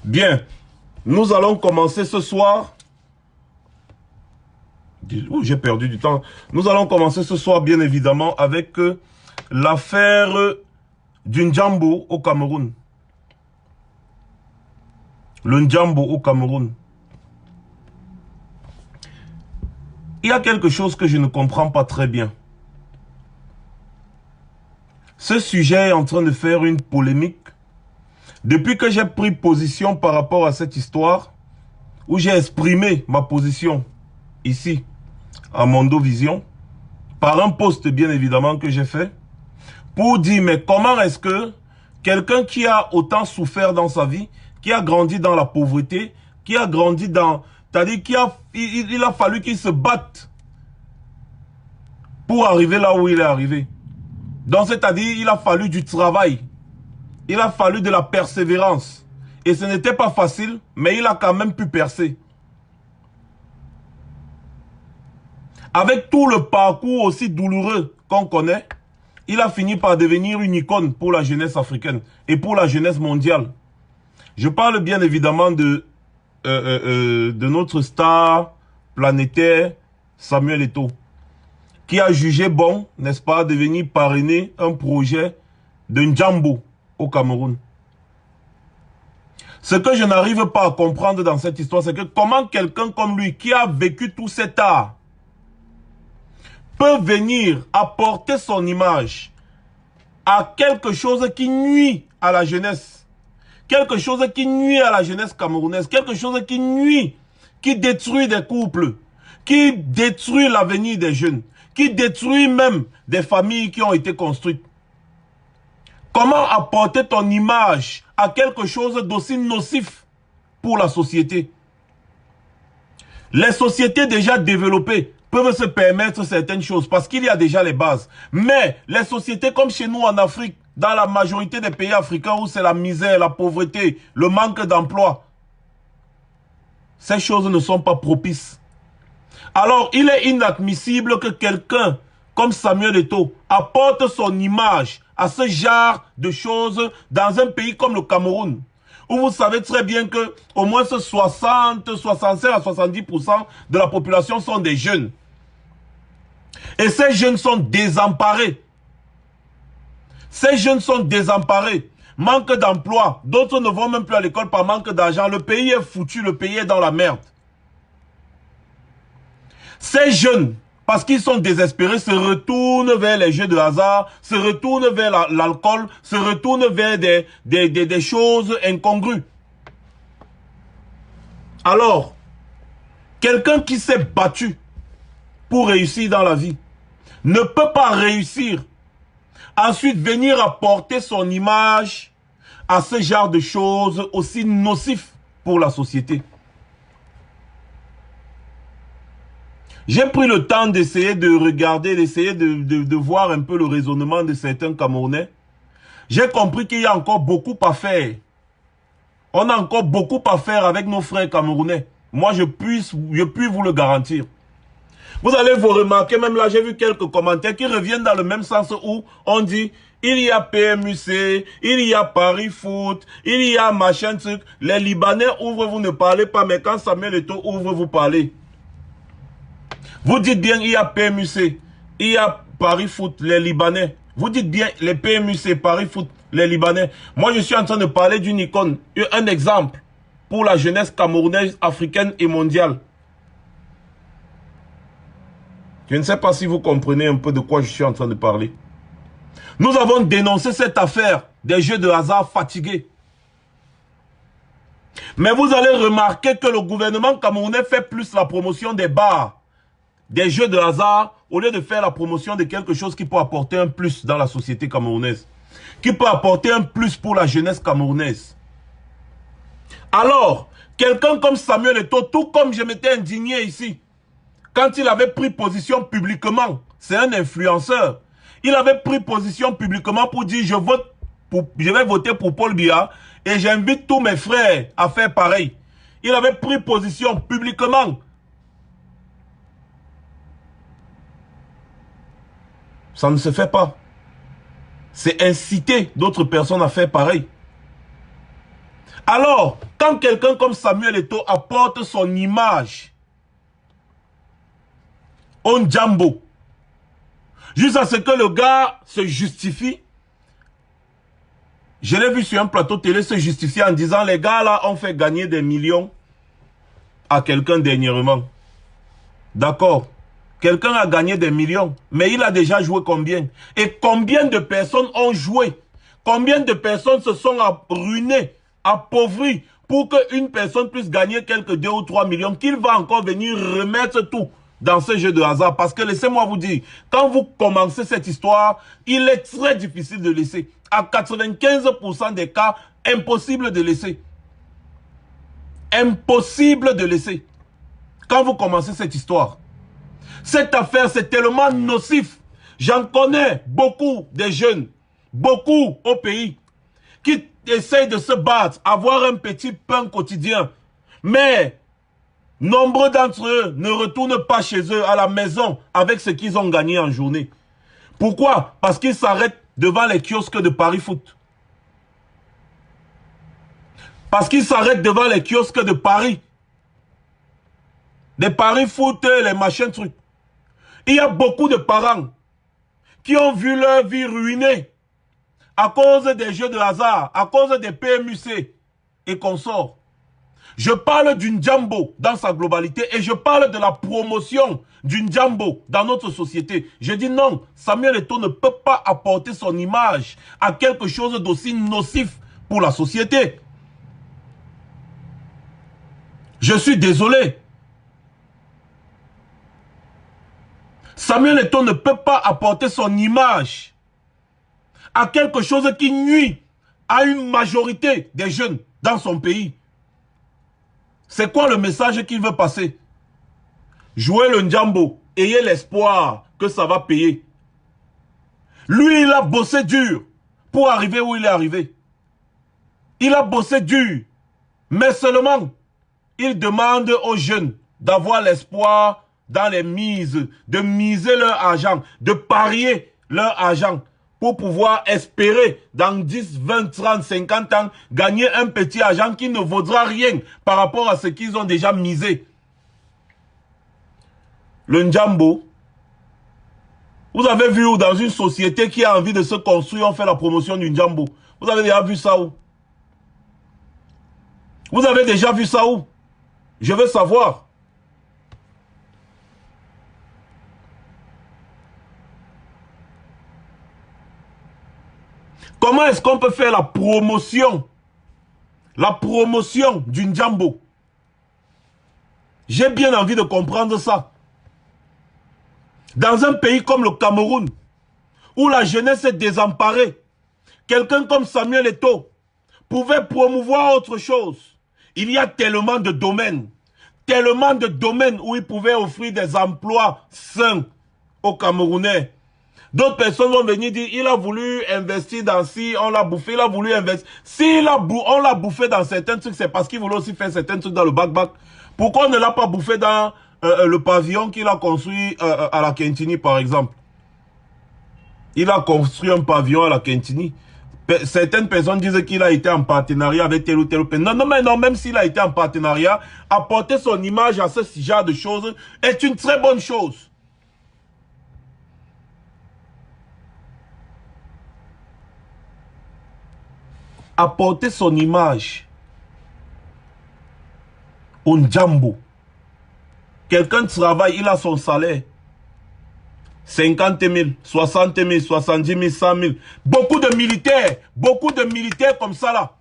Bien, nous allons commencer ce soir. Oh, j'ai perdu du temps. Nous allons commencer ce soir, bien évidemment, avec l'affaire du Ndjambo au Cameroun. Le Ndjambo au Cameroun. Il y a quelque chose que je ne comprends pas très bien. Ce sujet est en train de faire une polémique. Depuis que j'ai pris position par rapport à cette histoire, où j'ai exprimé ma position ici, à Mondo Vision, par un post bien évidemment que j'ai fait, pour dire mais comment est-ce que quelqu'un qui a autant souffert dans sa vie, qui a grandi dans la pauvreté, qui a grandi dans... C'est-à-dire qu'il a fallu qu'il se batte pour arriver là où il est arrivé. Donc c'est-à-dire il a fallu du travail, il a fallu de la persévérance. Et ce n'était pas facile, mais il a quand même pu percer. Avec tout le parcours aussi douloureux qu'on connaît, il a fini par devenir une icône pour la jeunesse africaine et pour la jeunesse mondiale. Je parle bien évidemment de notre star planétaire Samuel Eto'o, qui a jugé bon, n'est-ce pas, de venir parrainer un projet de Ndjambo au Cameroun. Ce que je n'arrive pas à comprendre dans cette histoire, c'est que comment quelqu'un comme lui, qui a vécu tout cet art, peut venir apporter son image à quelque chose qui nuit à la jeunesse. Quelque chose qui nuit à la jeunesse camerounaise. Quelque chose qui nuit, qui détruit des couples, qui détruit l'avenir des jeunes, qui détruit même des familles qui ont été construites. Comment apporter ton image à quelque chose d'aussi nocif pour la société? Les sociétés déjà développées peuvent se permettre certaines choses parce qu'il y a déjà les bases. Mais les sociétés comme chez nous en Afrique, dans la majorité des pays africains où c'est la misère, la pauvreté, le manque d'emploi, ces choses ne sont pas propices. Alors, il est inadmissible que quelqu'un comme Samuel Eto'o apporte son image à ce genre de choses dans un pays comme le Cameroun, où vous savez très bien que au moins 60, 65 à 70% de la population sont des jeunes. Et ces jeunes sont désemparés. Ces jeunes sont désemparés. Manque d'emploi. D'autres ne vont même plus à l'école par manque d'argent. Le pays est foutu, le pays est dans la merde. Ces jeunes, parce qu'ils sont désespérés, se retournent vers les jeux de hasard, se retournent vers l'alcool, se retournent vers des choses incongrues. Alors, quelqu'un qui s'est battu pour réussir dans la vie ne peut pas réussir. Ensuite, venir apporter son image à ce genre de choses aussi nocifs pour la société. J'ai pris le temps d'essayer de regarder, d'essayer de voir un peu le raisonnement de certains Camerounais. J'ai compris qu'il y a encore beaucoup à faire. On a encore beaucoup à faire avec nos frères camerounais. Moi, je puis vous le garantir. Vous allez vous remarquer, même là, j'ai vu quelques commentaires qui reviennent dans le même sens où on dit il y a PMUC, il y a Paris Foot, il y a machin truc. Les Libanais ouvrent, vous ne parlez pas, mais quand Samuel Eto'o ouvre, vous parlez. Vous dites bien il y a PMUC, il y a Paris Foot, les Libanais. Vous dites bien les PMUC, Paris Foot, les Libanais. Moi, je suis en train de parler d'une icône, un exemple pour la jeunesse camerounaise, africaine et mondiale. Je ne sais pas si vous comprenez un peu de quoi je suis en train de parler. Nous avons dénoncé cette affaire des jeux de hasard fatigués. Mais vous allez remarquer que le gouvernement camerounais fait plus la promotion des bars, des jeux de hasard, au lieu de faire la promotion de quelque chose qui peut apporter un plus dans la société camerounaise, qui peut apporter un plus pour la jeunesse camerounaise. Alors, quelqu'un comme Samuel Eto'o, tout comme je m'étais indigné ici, quand il avait pris position publiquement, c'est un influenceur, il avait pris position publiquement pour dire je vais voter pour Paul Biya et j'invite tous mes frères à faire pareil. Il avait pris position publiquement. Ça ne se fait pas. C'est inciter d'autres personnes à faire pareil. Alors, Quand quelqu'un comme Samuel Eto'o apporte son image au Ndjambo, jusqu'à ce que le gars se justifie, je l'ai vu sur un plateau télé se justifier en disant les gars là ont fait gagner des millions à quelqu'un dernièrement. D'accord. Quelqu'un a gagné des millions, mais il a déjà joué combien? Et combien de personnes ont joué? Combien de personnes se sont ruinées, appauvries, pour qu'une personne puisse gagner quelques 2 ou 3 millions, qu'il va encore venir remettre tout dans ce jeu de hasard? Parce que laissez-moi vous dire, quand vous commencez cette histoire, il est très difficile de laisser. À 95% des cas, impossible de laisser. Impossible de laisser. Quand vous commencez cette histoire, cette affaire, c'est tellement nocif. J'en connais beaucoup des jeunes, beaucoup au pays, qui essayent de se battre, avoir un petit pain quotidien. Mais nombreux d'entre eux ne retournent pas chez eux à la maison avec ce qu'ils ont gagné en journée. Pourquoi? Parce qu'ils s'arrêtent devant les kiosques de Paris Foot. Parce qu'ils s'arrêtent devant les kiosques de Paris. Les Paris Foot, les machins trucs. Il y a beaucoup de parents qui ont vu leur vie ruinée à cause des jeux de hasard, à cause des PMUC et consorts. Je parle du Ndjambo dans sa globalité et je parle de la promotion du Ndjambo dans notre société. Je dis non, Samuel Eto'o ne peut pas apporter son image à quelque chose d'aussi nocif pour la société. Je suis désolé. Samuel Eto'o ne peut pas apporter son image à quelque chose qui nuit à une majorité des jeunes dans son pays. C'est quoi le message qu'il veut passer? Jouez le Ndjambo, ayez l'espoir que ça va payer. Lui, il a bossé dur pour arriver où il est arrivé. Il a bossé dur, mais seulement, il demande aux jeunes d'avoir l'espoir dans les mises, de miser leur argent, de parier leur argent pour pouvoir espérer dans 10, 20, 30, 50 ans gagner un petit argent qui ne vaudra rien par rapport à ce qu'ils ont déjà misé. Le Ndjambo, vous avez vu où dans une société qui a envie de se construire, on fait la promotion du Ndjambo? Vous avez déjà vu ça où? Vous avez déjà vu ça où? Je veux savoir. Comment est-ce qu'on peut faire la promotion du Ndjambo? J'ai bien envie de comprendre ça. Dans un pays comme le Cameroun, où la jeunesse est désemparée, quelqu'un comme Samuel Eto'o pouvait promouvoir autre chose. Il y a tellement de domaines où il pouvait offrir des emplois sains aux Camerounais. D'autres personnes vont venir dire, il a voulu investir dans ci, on l'a bouffé, il a voulu investir. Si on l'a bouffé dans certains trucs, c'est parce qu'il voulait aussi faire certains trucs dans le bac-bac. Pourquoi on ne l'a pas bouffé dans le pavillon qu'il a construit à la Kentini, par exemple? Il a construit un pavillon à la Kentini. Certaines personnes disent qu'il a été en partenariat avec tel ou tel. Non, mais non, même s'il a été en partenariat, apporter son image à ce genre de choses est une très bonne chose. Apporter son image au Ndjambo. Quelqu'un travaille, il a son salaire. 50 000, 60 000, 70 000, 100 000. Beaucoup de militaires comme ça là,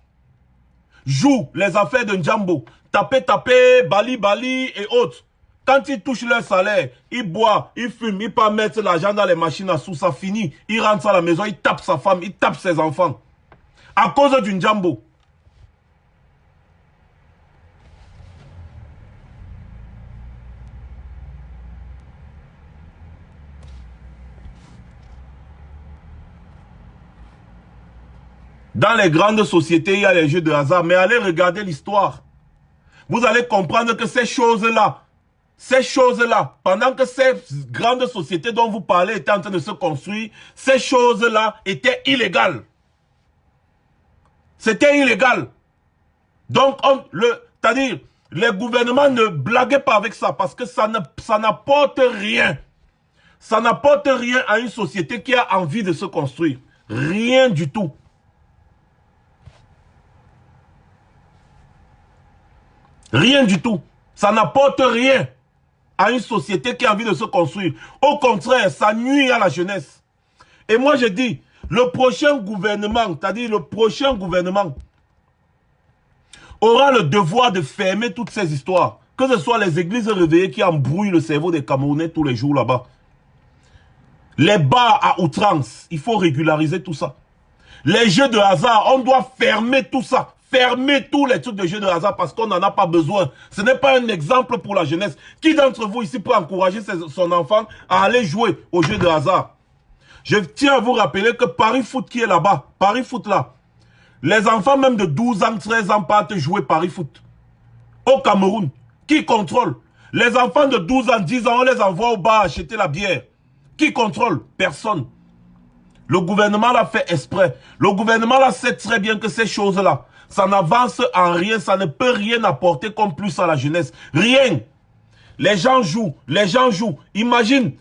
jouent les affaires de Ndjambo. Taper, bali et autres. Quand ils touchent leur salaire, ils boivent, ils fument, ils peuvent mettre l'argent dans les machines à sous, ça finit. Ils rentrent à la maison, ils tapent sa femme, ils tapent ses enfants. À cause du Ndjambo. Dans les grandes sociétés, il y a les jeux de hasard. Mais allez regarder l'histoire. Vous allez comprendre que ces choses-là, pendant que ces grandes sociétés dont vous parlez étaient en train de se construire, ces choses-là étaient illégales. C'était illégal Donc, c'est-à-dire, les gouvernements ne blaguent pas avec ça parce que ça n'apporte rien. Ça n'apporte rien à une société qui a envie de se construire. Rien du tout. Rien du tout. Ça n'apporte rien à une société qui a envie de se construire. Au contraire, ça nuit à la jeunesse. Et moi, je dis, le prochain gouvernement, c'est-à-dire le prochain gouvernement, aura le devoir de fermer toutes ces histoires. Que ce soit les églises réveillées qui embrouillent le cerveau des Camerounais tous les jours là-bas. Les bars à outrance, il faut régulariser tout ça. Les jeux de hasard, on doit fermer tout ça. Fermer tous les trucs de jeux de hasard parce qu'on n'en a pas besoin. Ce n'est pas un exemple pour la jeunesse. Qui d'entre vous ici peut encourager son enfant à aller jouer aux jeux de hasard? Je tiens à vous rappeler que Paris Foot qui est là-bas, Paris Foot là, les enfants même de 12 ans, 13 ans partent jouer Paris Foot. Au Cameroun, qui contrôle? Les enfants de 12 ans, 10 ans, on les envoie au bar acheter la bière. Qui contrôle? Personne. Le gouvernement l'a fait exprès. Le gouvernement là sait très bien que ces choses-là, ça n'avance en rien, ça ne peut rien apporter comme plus à la jeunesse. Rien. Les gens jouent, les gens jouent. Imagine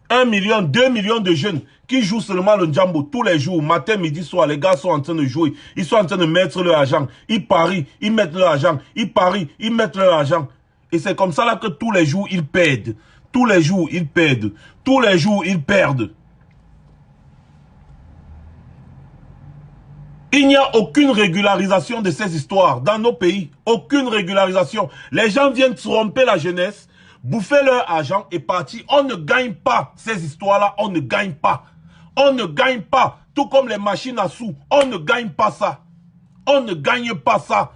1 million, 2 millions de jeunes qui jouent seulement le Njambo tous les jours, matin, midi, soir. Les gars sont en train de jouer. Ils sont en train de mettre leur argent. Ils parient, ils mettent leur argent. Ils parient, ils mettent leur argent. Et c'est comme ça là que tous les jours, ils perdent. Tous les jours, ils perdent. Tous les jours, ils perdent. Il n'y a aucune régularisation de ces histoires dans nos pays. Aucune régularisation. Les gens viennent tromper la jeunesse, bouffer leur argent et partir. On ne gagne pas ces histoires-là. On ne gagne pas. On ne gagne pas. Tout comme les machines à sous. On ne gagne pas ça. On ne gagne pas ça.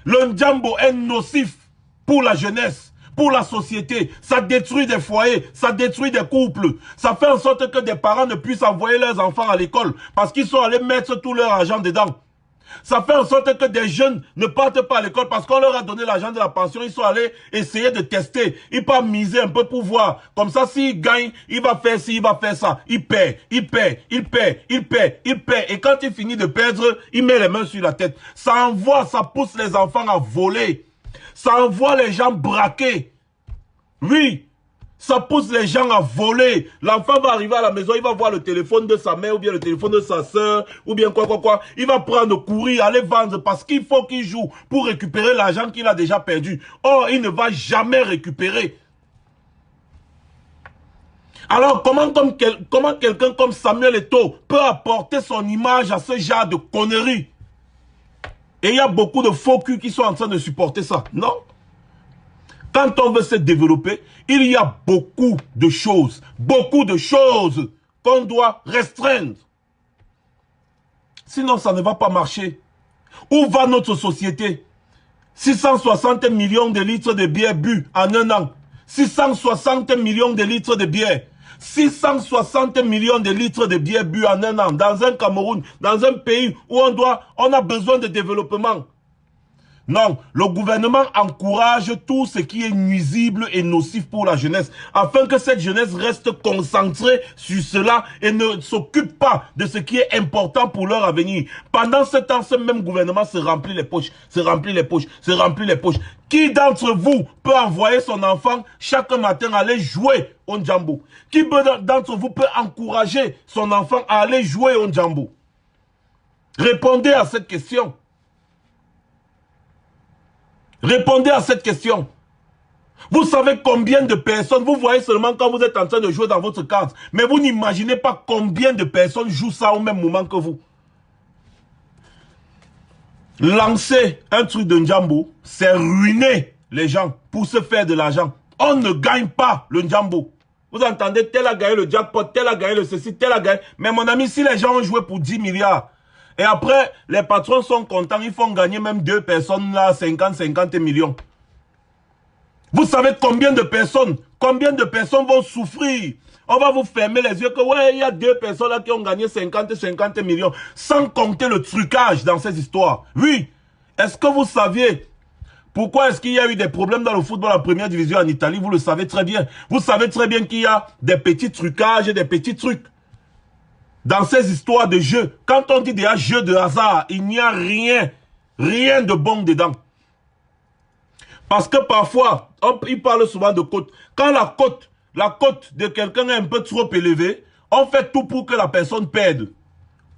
Le Njambo est nocif pour la jeunesse, pour la société. Ça détruit des foyers, ça détruit des couples. Ça fait en sorte que des parents ne puissent envoyer leurs enfants à l'école parce qu'ils sont allés mettre tout leur argent dedans. Ça fait en sorte que des jeunes ne partent pas à l'école parce qu'on leur a donné l'argent de la pension. Ils sont allés essayer de tester. Ils peuvent miser un peu pour voir. Comme ça, s'il gagne, il va faire ci, il va faire ça. Il perd, il perd, il perd, il perd, il perd. Et quand il finit de perdre, il met les mains sur la tête. Ça envoie, ça pousse les enfants à voler. Ça envoie les gens braquer. Oui. Ça pousse les gens à voler. L'enfant va arriver à la maison, il va voir le téléphone de sa mère ou bien le téléphone de sa soeur ou bien quoi. Il va prendre, courir, aller vendre parce qu'il faut qu'il joue pour récupérer l'argent qu'il a déjà perdu. Or, il ne va jamais récupérer. Alors, comment quelqu'un comme Samuel Eto'o peut apporter son image à ce genre de conneries? Et il y a beaucoup de faux culs qui sont en train de supporter ça. Non. Quand on veut se développer, il y a beaucoup de choses qu'on doit restreindre. Sinon, ça ne va pas marcher. Où va notre société? 660 millions de litres de bière bu en un an. 660 millions de litres de bière. 660 millions de litres de bière bu en un an dans un Cameroun, dans un pays où on a besoin de développement. Non, le gouvernement encourage tout ce qui est nuisible et nocif pour la jeunesse, afin que cette jeunesse reste concentrée sur cela et ne s'occupe pas de ce qui est important pour leur avenir. Pendant ce temps, ce même gouvernement se remplit les poches, se remplit les poches, se remplit les poches. Qui d'entre vous peut envoyer son enfant chaque matin aller jouer au Njambo? Qui d'entre vous peut encourager son enfant à aller jouer au Njambo? Répondez à cette question. Répondez à cette question. Vous savez combien de personnes, vous voyez seulement quand vous êtes en train de jouer dans votre carte, mais vous n'imaginez pas combien de personnes jouent ça au même moment que vous. Lancer un truc de Njambo, c'est ruiner les gens pour se faire de l'argent. On ne gagne pas le Njambo. Vous entendez, tel a gagné le jackpot, tel a gagné le ceci, tel a gagné. Mais mon ami, si les gens ont joué pour 10 milliards, et après, les patrons sont contents, ils font gagner même deux personnes là, 50 millions. Vous savez combien de personnes vont souffrir? On va vous fermer les yeux que, ouais, il y a deux personnes là qui ont gagné 50 millions, sans compter le trucage dans ces histoires. Oui. Est-ce que vous saviez pourquoi est-ce qu'il y a eu des problèmes dans le football en première division en Italie? Vous le savez très bien. Vous savez très bien qu'il y a des petits trucages et des petits trucs. Dans ces histoires de jeux, quand on dit déjà jeux de hasard, il n'y a rien Rien de bon dedans. Parce que parfois, il parle souvent de cote. Quand la cote de quelqu'un est un peu trop élevée, on fait tout pour que la personne perde.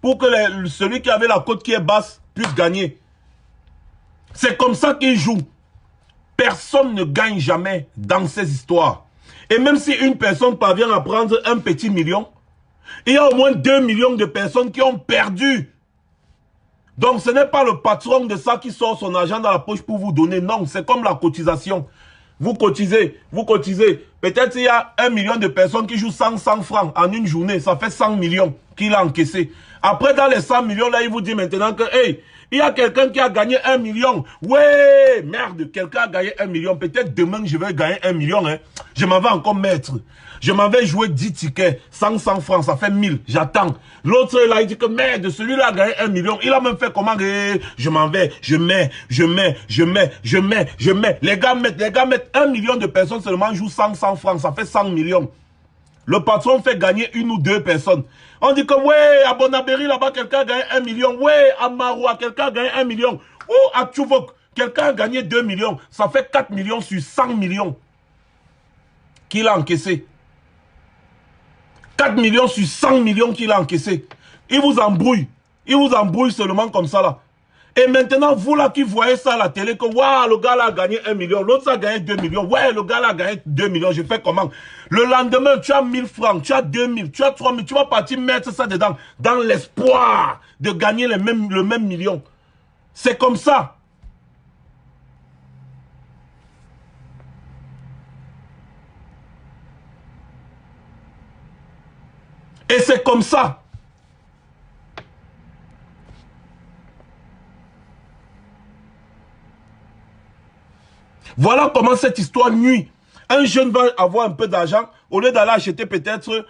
Pour que celui qui avait la cote qui est basse puisse gagner. C'est comme ça qu'il joue. Personne ne gagne jamais dans ces histoires. Et même si une personne parvient à prendre un petit million, il y a au moins 2 millions de personnes qui ont perdu. Donc ce n'est pas le patron de ça qui sort son argent dans la poche pour vous donner. Non, c'est comme la cotisation. Vous cotisez. Peut-être il y a 1 million de personnes qui jouent 100 francs en une journée. Ça fait 100 millions qu'il a encaissé. Après, dans les 100 millions, là, il vous dit maintenant que, hey, il y a quelqu'un qui a gagné 1 million. Ouais, merde, quelqu'un a gagné 1 million. Peut-être demain, je vais gagner 1 million. Hein. Je m'en vais encore mettre. Je m'en vais jouer 10 tickets, 100 francs, ça fait 1000. J'attends. L'autre, là, il dit que merde, celui-là a gagné 1 million. Il a même fait comment? Je m'en vais, je mets. Les gars mettent 1 million de personnes seulement jouent 100 francs, ça fait 100 millions. Le patron fait gagner 1 ou 2 personnes. On dit que, ouais, à Bonabéry, là-bas, quelqu'un a gagné 1 million. Ouais, à Maroua, quelqu'un a gagné 1 million. Ou à Tchouvok, quelqu'un a gagné 2 millions. Ça fait 4 millions sur 100 millions qu'il a encaissé. 4 millions sur 100 millions qu'il a encaissé. Il vous embrouille. Il vous embrouille seulement comme ça, là. Et maintenant, vous là qui voyez ça à la télé, que waouh, le gars là a gagné 1 million, l'autre a gagné 2 millions, ouais, le gars là a gagné 2 millions, je fais comment? Le lendemain, tu as 1000 francs, tu as 2000, tu as 3000, tu vas partir mettre ça dedans, dans l'espoir de gagner le même million. C'est comme ça. Et c'est comme ça. Voilà comment cette histoire nuit. Un jeune va avoir un peu d'argent, au lieu d'aller acheter peut-être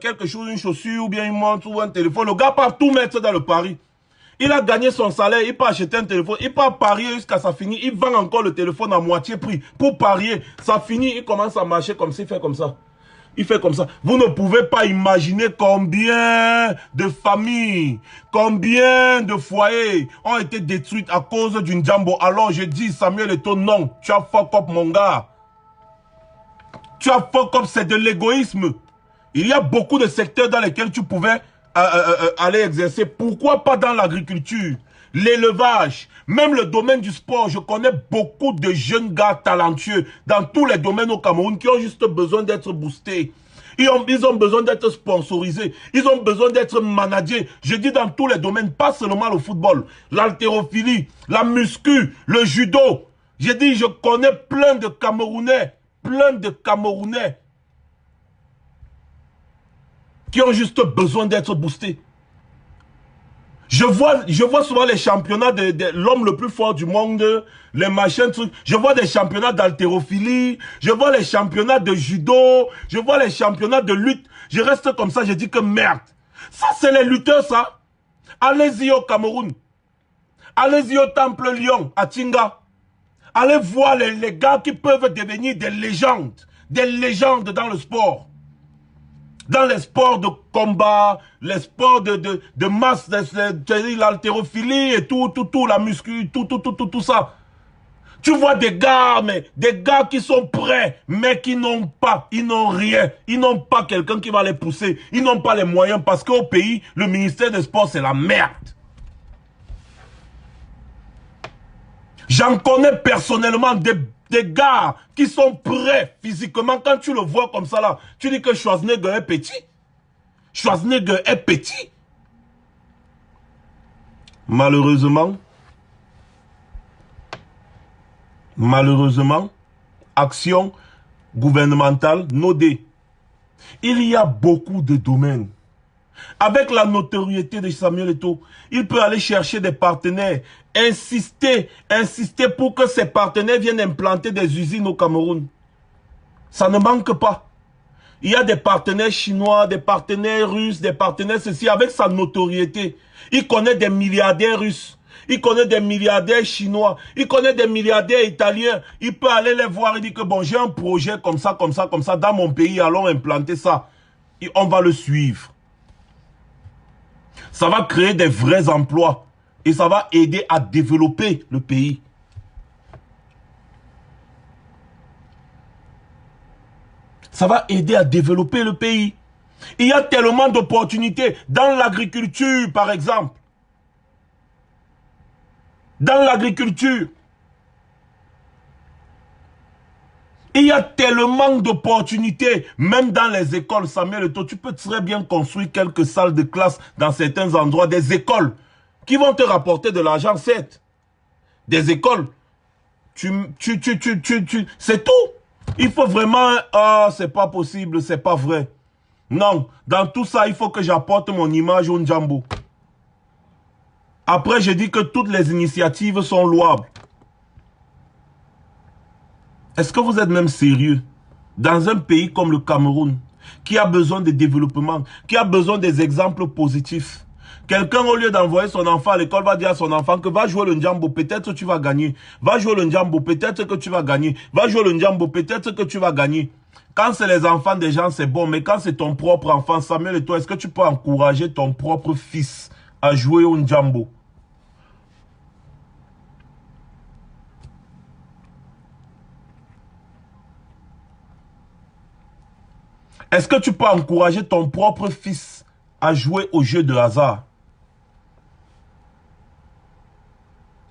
quelque chose, une chaussure, ou bien une montre, ou un téléphone. Le gars part tout mettre dans le pari. Il a gagné son salaire, il peut acheter un téléphone, il peut parier jusqu'à ça finit, il vend encore le téléphone à moitié prix pour parier. Ça finit, il commence à marcher comme ça, il fait comme ça. Il fait comme ça. Vous ne pouvez pas imaginer combien de familles, combien de foyers ont été détruits à cause d'une jambo. Alors je dis, Samuel Eto'o, non, tu as fuck up mon gars. Tu as fuck up, c'est de l'égoïsme. Il y a beaucoup de secteurs dans lesquels tu pouvais aller exercer. Pourquoi pas dans l'agriculture, l'élevage, même le domaine du sport. Je connais beaucoup de jeunes gars talentueux dans tous les domaines au Cameroun qui ont juste besoin d'être boostés. Ils ont besoin d'être sponsorisés. Ils ont besoin d'être managés. Je dis dans tous les domaines, pas seulement le football. L'haltérophilie, la muscu, le judo. Je dis, je connais plein de Camerounais qui ont juste besoin d'être boostés. Je vois souvent les championnats de l'homme le plus fort du monde, les machins, trucs. Je vois des championnats d'haltérophilie, je vois les championnats de judo, je vois les championnats de lutte. Je reste comme ça, je dis que merde. Ça, c'est les lutteurs, ça. Allez-y au Cameroun. Allez-y au Temple Lion, à Tinga. Allez voir les gars qui peuvent devenir des légendes dans le sport. Dans les sports de combat, les sports de masse, l'haltérophilie et tout, la muscu, tout ça. Tu vois des gars, mais des gars qui sont prêts, mais qui n'ont pas, ils n'ont rien. Ils n'ont pas quelqu'un qui va les pousser. Ils n'ont pas les moyens parce qu'au pays, le ministère des Sports, c'est la merde. J'en connais personnellement des gars qui sont prêts physiquement. Quand tu le vois comme ça là, tu dis que Schwarzenegger est petit. Schwarzenegger est petit. Malheureusement, action gouvernementale nodée. Il y a beaucoup de domaines. Avec la notoriété de Samuel Eto'o, il peut aller chercher des partenaires, insister pour que ces partenaires viennent implanter des usines au Cameroun. Ça ne manque pas. Il y a des partenaires chinois, des partenaires russes, des partenaires ceci, avec sa notoriété. Il connaît des milliardaires russes, il connaît des milliardaires chinois, il connaît des milliardaires italiens. Il peut aller les voir et dire que bon, j'ai un projet comme ça, dans mon pays, allons implanter ça. Et on va le suivre. Ça va créer des vrais emplois. Et ça va aider à développer le pays. Ça va aider à développer le pays. Il y a tellement d'opportunités dans l'agriculture, par exemple. Dans l'agriculture. Il y a tellement d'opportunités, même dans les écoles. Samuel Eto'o, tu peux très bien construire quelques salles de classe dans certains endroits, des écoles qui vont te rapporter de l'argent, certes. Des écoles. C'est tout. Il faut vraiment... Ah, c'est pas possible, c'est pas vrai. Non, dans tout ça, il faut que j'apporte mon image au Ndjambo. Après, je dis que toutes les initiatives sont louables. Est-ce que vous êtes même sérieux? Dans un pays comme le Cameroun, qui a besoin de développement, qui a besoin des exemples positifs. Quelqu'un, au lieu d'envoyer son enfant à l'école, va dire à son enfant que va jouer le Ndjambo, peut-être que tu vas gagner. Va jouer le Ndjambo, peut-être que tu vas gagner. Va jouer le Ndjambo, peut-être que tu vas gagner. Quand c'est les enfants des gens, c'est bon. Mais quand c'est ton propre enfant, Samuel Eto'o, est-ce que tu peux encourager ton propre fils à jouer au Ndjambo? Est-ce que tu peux encourager ton propre fils à jouer au jeu de hasard?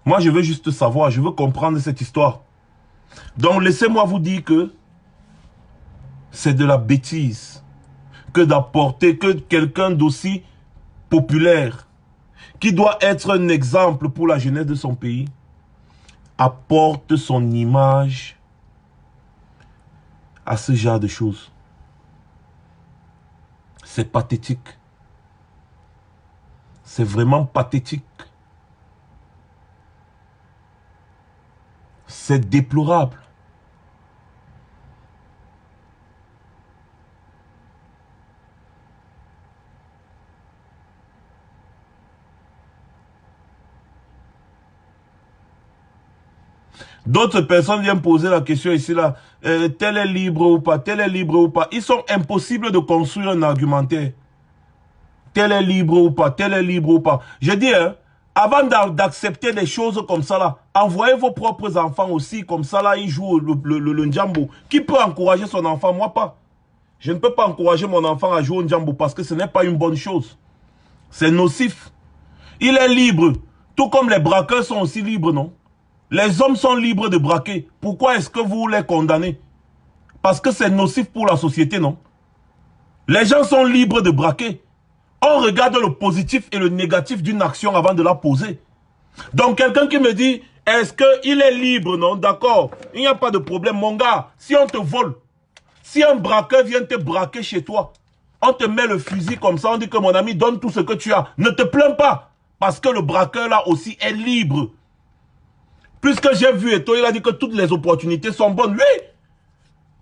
Moi, je veux juste savoir, je veux comprendre cette histoire. Donc, laissez-moi vous dire que c'est de la bêtise que d'apporter que quelqu'un d'aussi populaire, qui doit être un exemple pour la jeunesse de son pays, apporte son image à ce genre de choses. C'est pathétique. C'est vraiment pathétique. C'est déplorable. D'autres personnes viennent poser la question ici, là, tel est libre ou pas, tel est libre ou pas. Ils sont impossibles de construire un argumentaire. Tel est libre ou pas, tel est libre ou pas. Je dis, hein, avant d'accepter des choses comme ça, là, envoyez vos propres enfants aussi, comme ça, là, ils jouent le Ndjambo. Qui peut encourager son enfant? Moi, pas. Je ne peux pas encourager mon enfant à jouer au Ndjambo parce que ce n'est pas une bonne chose. C'est nocif. Il est libre. Tout comme les braqueurs sont aussi libres, non? Les hommes sont libres de braquer. Pourquoi est-ce que vous les condamnez? Parce que c'est nocif pour la société, non? Les gens sont libres de braquer. On regarde le positif et le négatif d'une action avant de la poser. Donc quelqu'un qui me dit, est-ce qu'il est libre, non? D'accord, il n'y a pas de problème, mon gars. Si on te vole, si un braqueur vient te braquer chez toi, on te met le fusil comme ça, on dit que mon ami, donne tout ce que tu as. Ne te plains pas, parce que le braqueur là aussi est libre. Puisque j'ai vu Eto'o, il a dit que toutes les opportunités sont bonnes. Lui,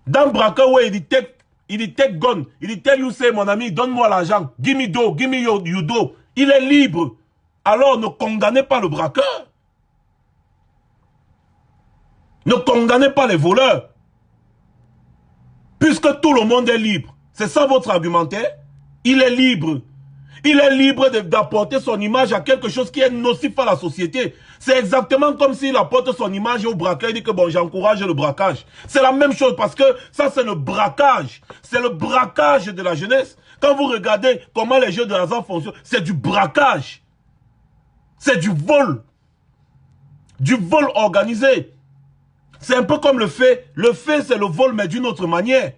dans le braqueur, ouais, il dit take gun. Il dit tell you say, mon ami, donne-moi l'argent. Give me do, give me your do. Il est libre. Alors ne condamnez pas le braqueur. Ne condamnez pas les voleurs. Puisque tout le monde est libre. C'est ça votre argumentaire? Il est libre. Il est libre d'apporter son image à quelque chose qui est nocif à la société. C'est exactement comme s'il apporte son image au braquage. Il dit que bon, j'encourage le braquage. C'est la même chose parce que ça, c'est le braquage. C'est le braquage de la jeunesse. Quand vous regardez comment les jeux de hasard fonctionnent, c'est du braquage. C'est du vol. Du vol organisé. C'est un peu comme le fait. Le fait, c'est le vol, mais d'une autre manière.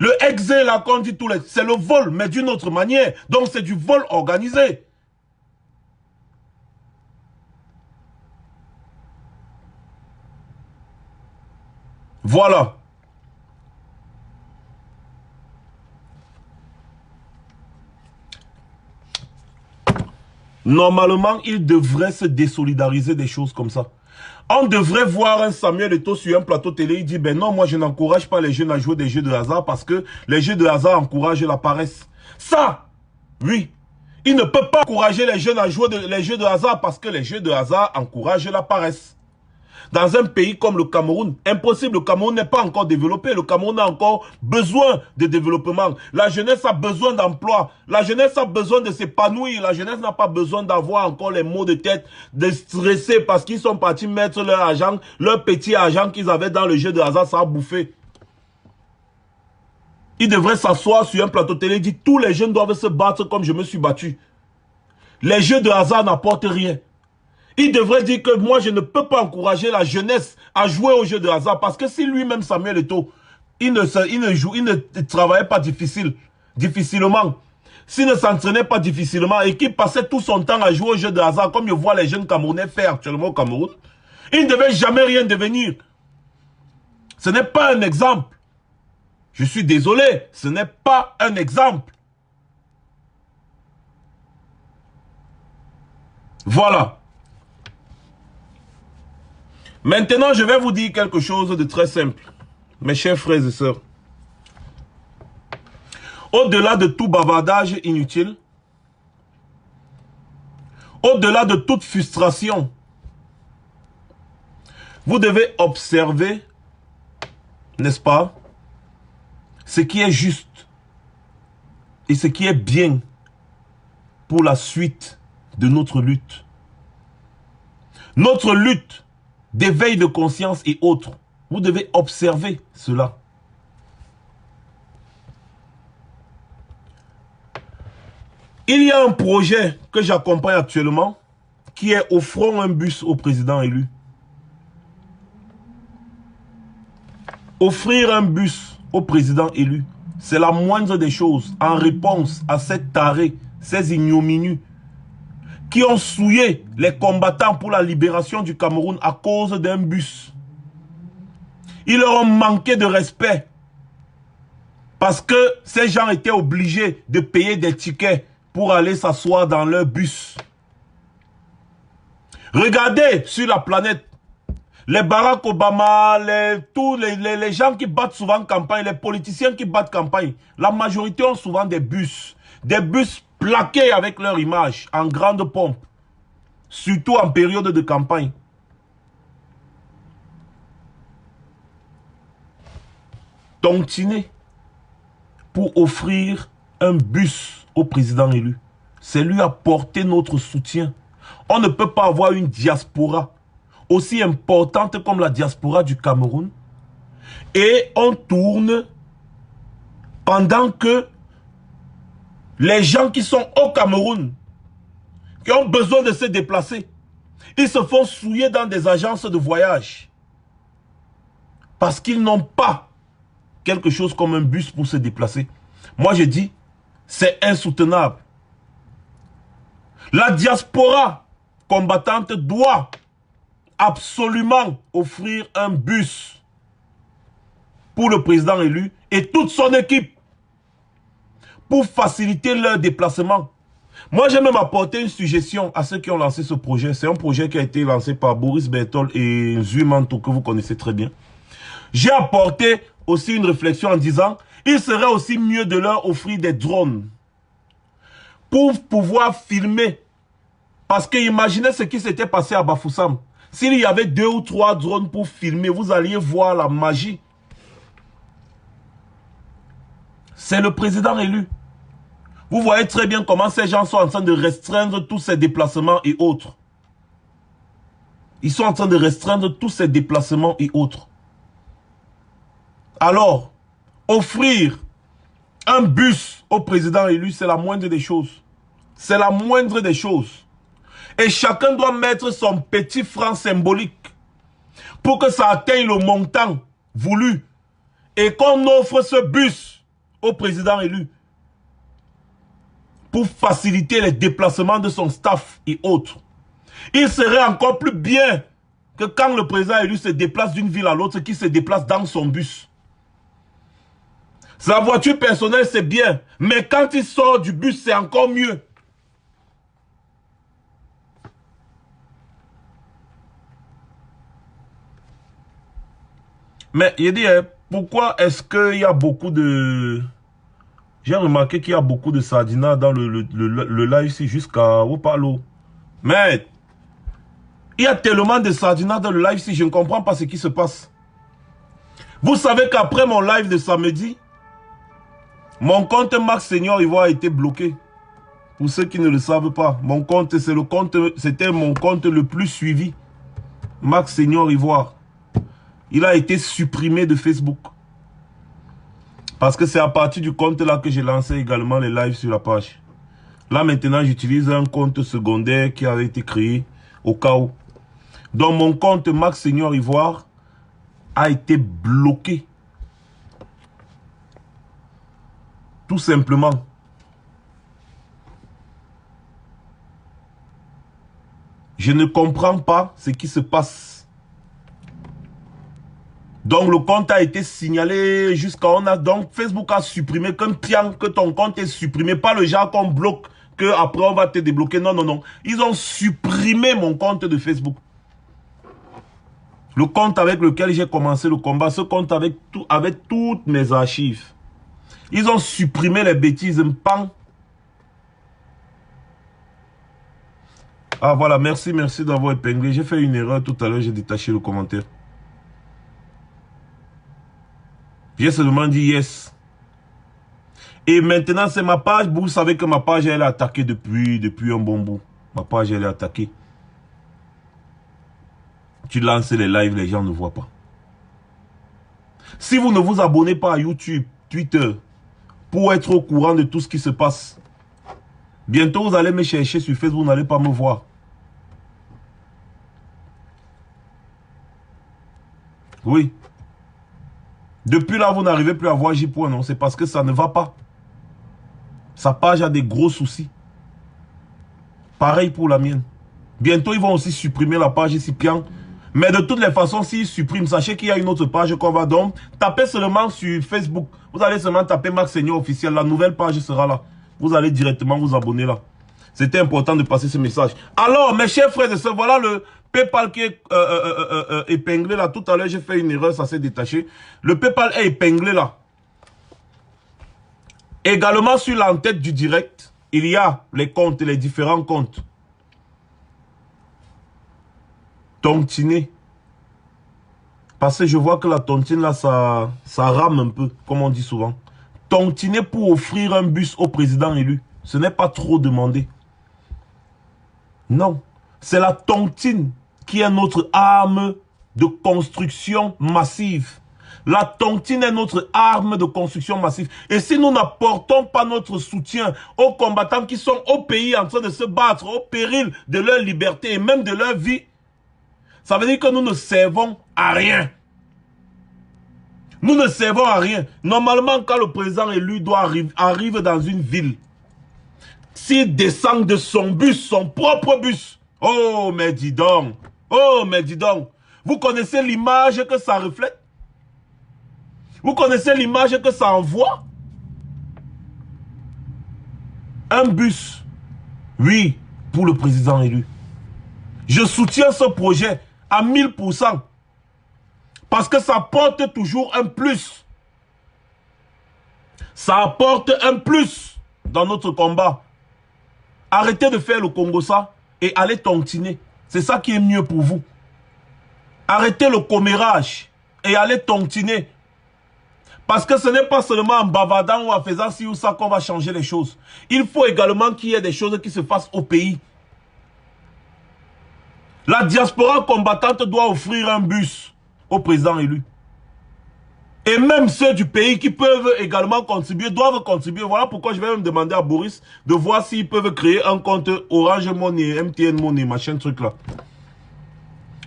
Le exé, là, qu'on dit tous les... C'est le vol, mais d'une autre manière. Donc, c'est du vol organisé. Voilà. Normalement, il devrait se désolidariser des choses comme ça. On devrait voir un Samuel Eto'o sur un plateau télé, il dit, ben non, moi je n'encourage pas les jeunes à jouer des jeux de hasard parce que les jeux de hasard encouragent la paresse. Ça, oui, il ne peut pas encourager les jeunes à jouer les jeux de hasard parce que les jeux de hasard encouragent la paresse. Dans un pays comme le Cameroun, impossible, le Cameroun n'est pas encore développé. Le Cameroun a encore besoin de développement. La jeunesse a besoin d'emploi. La jeunesse a besoin de s'épanouir. La jeunesse n'a pas besoin d'avoir encore les maux de tête, de stresser parce qu'ils sont partis mettre leur argent, leur petit argent qu'ils avaient dans le jeu de hasard, ça a bouffé. Ils devraient s'asseoir sur un plateau télé et dire tous les jeunes doivent se battre comme je me suis battu. Les jeux de hasard n'apportent rien. Il devrait dire que moi, je ne peux pas encourager la jeunesse à jouer aux jeux de hasard. Parce que si lui-même, Samuel Eto'o, il ne travaillait pas difficilement, s'il ne s'entraînait pas difficilement et qu'il passait tout son temps à jouer aux jeux de hasard, comme je vois les jeunes Camerounais faire actuellement au Cameroun, il ne devait jamais rien devenir. Ce n'est pas un exemple. Je suis désolé, ce n'est pas un exemple. Voilà. Maintenant, je vais vous dire quelque chose de très simple, mes chers frères et sœurs. Au-delà de tout bavardage inutile, au-delà de toute frustration, vous devez observer, n'est-ce pas, ce qui est juste et ce qui est bien pour la suite de notre lutte. Notre lutte d'éveil de conscience et autres. Vous devez observer cela. Il y a un projet que j'accompagne actuellement qui est offrons un bus au président élu. Offrir un bus au président élu, c'est la moindre des choses en réponse à cette tarée, ces ignominies qui ont souillé les combattants pour la libération du Cameroun à cause d'un bus. Ils leur ont manqué de respect parce que ces gens étaient obligés de payer des tickets pour aller s'asseoir dans leur bus. Regardez sur la planète, les Barack Obama, tous les gens qui battent souvent campagne, les politiciens qui battent campagne, la majorité ont souvent des bus plaqués avec leur image en grande pompe, surtout en période de campagne. Tontiner pour offrir un bus au président élu, c'est lui apporter notre soutien. On ne peut pas avoir une diaspora aussi importante comme la diaspora du Cameroun et on tourne pendant que les gens qui sont au Cameroun, qui ont besoin de se déplacer, ils se font souiller dans des agences de voyage parce qu'ils n'ont pas quelque chose comme un bus pour se déplacer. Moi je dis, c'est insoutenable. La diaspora combattante doit absolument offrir un bus pour le président élu et toute son équipe pour faciliter leur déplacement. Moi, j'ai même apporté une suggestion à ceux qui ont lancé ce projet. C'est un projet qui a été lancé par Boris Berthold et Nzui Manto, que vous connaissez très bien. J'ai apporté aussi une réflexion en disant, il serait aussi mieux de leur offrir des drones pour pouvoir filmer. Parce que imaginez ce qui s'était passé à Bafoussam. S'il y avait 2 ou 3 drones pour filmer, vous alliez voir la magie. C'est le président élu. Vous voyez très bien comment ces gens sont en train de restreindre tous ces déplacements et autres. Ils sont en train de restreindre tous ces déplacements et autres. Alors, offrir un bus au président élu, c'est la moindre des choses. C'est la moindre des choses. Et chacun doit mettre son petit franc symbolique pour que ça atteigne le montant voulu. Et qu'on offre ce bus au président élu pour faciliter les déplacements de son staff et autres. Il serait encore plus bien que quand le président élu se déplace d'une ville à l'autre, qu'il se déplace dans son bus. Sa voiture personnelle, c'est bien. Mais quand il sort du bus, c'est encore mieux. Mais il dit, pourquoi est-ce qu'il y a beaucoup de... J'ai remarqué qu'il y a beaucoup de sardinats dans le live ici jusqu'à Wopalo. Mais Il y a tellement de sardinats dans le live si je ne comprends pas ce qui se passe. Vous savez qu'après mon live de samedi, mon compte Max Senior Ivoire a été bloqué. Pour ceux qui ne le savent pas, mon compte, c'était mon compte le plus suivi. Max Senior Ivoire. Il a été supprimé de Facebook. Parce que c'est à partir du compte là que j'ai lancé également les lives sur la page. Là maintenant, j'utilise un compte secondaire qui avait été créé au cas où. Donc mon compte Max Senior Ivoire a été bloqué. Tout simplement. Je ne comprends pas ce qui se passe. Donc le compte a été signalé jusqu'à donc Facebook a supprimé comme pian que ton compte est supprimé. Pas le genre qu'on bloque, que après on va te débloquer. Non, non, non. Ils ont supprimé mon compte de Facebook. Le compte avec lequel j'ai commencé le combat, ce compte avec toutes mes archives. Ils ont supprimé les bêtises. Pan. Ah voilà, merci d'avoir épinglé. J'ai fait une erreur tout à l'heure, j'ai détaché le commentaire. J'ai seulement dit yes. Et maintenant, c'est ma page. Vous savez que ma page, elle est attaquée depuis un bon bout. Ma page, elle est attaquée. Tu lances les lives, les gens ne voient pas. Si vous ne vous abonnez pas à YouTube, Twitter, pour être au courant de tout ce qui se passe, bientôt vous allez me chercher sur Facebook, vous n'allez pas me voir. Oui. Depuis là, vous n'arrivez plus à voir J. Non, c'est parce que ça ne va pas. Sa page a des gros soucis. Pareil pour la mienne. Bientôt, ils vont aussi supprimer la page ici, Pian. Mais de toutes les façons, s'ils suppriment, sachez qu'il y a une autre page qu'on va donc taper seulement sur Facebook. Vous allez seulement taper Max Senior officiel. La nouvelle page sera là. Vous allez directement vous abonner là. C'était important de passer ce message. Alors, mes chers frères et sœurs, voilà le PayPal qui est épinglé là. Tout à l'heure, j'ai fait une erreur, ça s'est détaché. Le PayPal est épinglé là. Également sur l'entête du direct, il y a les comptes, les différents comptes. Tontiner. Parce que je vois que la tontine là, ça rame un peu, comme on dit souvent. Tontiner pour offrir un bus au président élu. Ce n'est pas trop demandé. Non. C'est la tontine qui est notre arme de construction massive. La tontine est notre arme de construction massive. Et si nous n'apportons pas notre soutien aux combattants qui sont au pays en train de se battre au péril de leur liberté et même de leur vie, ça veut dire que nous ne servons à rien. Nous ne servons à rien. Normalement, quand le président élu arrive dans une ville, s'il descend de son bus, son propre bus, oh mais dis donc, vous connaissez l'image que ça reflète? Vous connaissez l'image que ça envoie? Un bus, oui, pour le président élu. Je soutiens ce projet à 1000%. Parce que ça apporte toujours un plus. Ça apporte un plus dans notre combat. Arrêtez de faire le Congo ça et allez tontiner. C'est ça qui est mieux pour vous. Arrêtez le commérage et allez tontiner. Parce que ce n'est pas seulement en bavardant ou en faisant ci ou ça qu'on va changer les choses. Il faut également qu'il y ait des choses qui se fassent au pays. La diaspora combattante doit offrir un bus au président élu. Et même ceux du pays qui peuvent également contribuer, doivent contribuer. Voilà pourquoi je vais même demander à Boris de voir s'ils peuvent créer un compte Orange Money, MTN Money, machin truc là.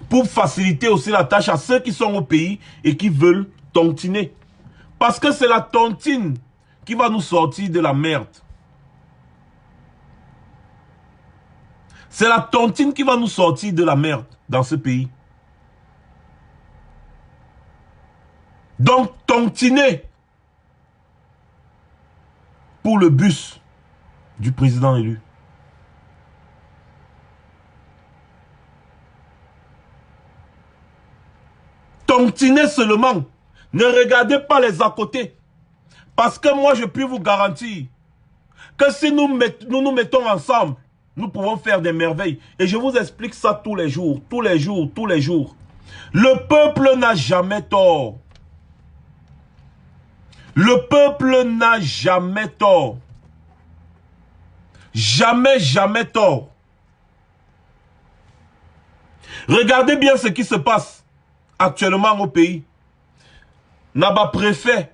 Pour faciliter aussi la tâche à ceux qui sont au pays et qui veulent tontiner. Parce que c'est la tontine qui va nous sortir de la merde. C'est la tontine qui va nous sortir de la merde dans ce pays. Donc, tontiner pour le bus du président élu. Tontiner seulement. Ne regardez pas les à côté. Parce que moi, je puis vous garantir que si nous nous mettons ensemble, nous pouvons faire des merveilles. Et je vous explique ça tous les jours, tous les jours, tous les jours. Le peuple n'a jamais tort. Le peuple n'a jamais tort. Jamais, jamais tort. Regardez bien ce qui se passe actuellement au pays. Naba préfet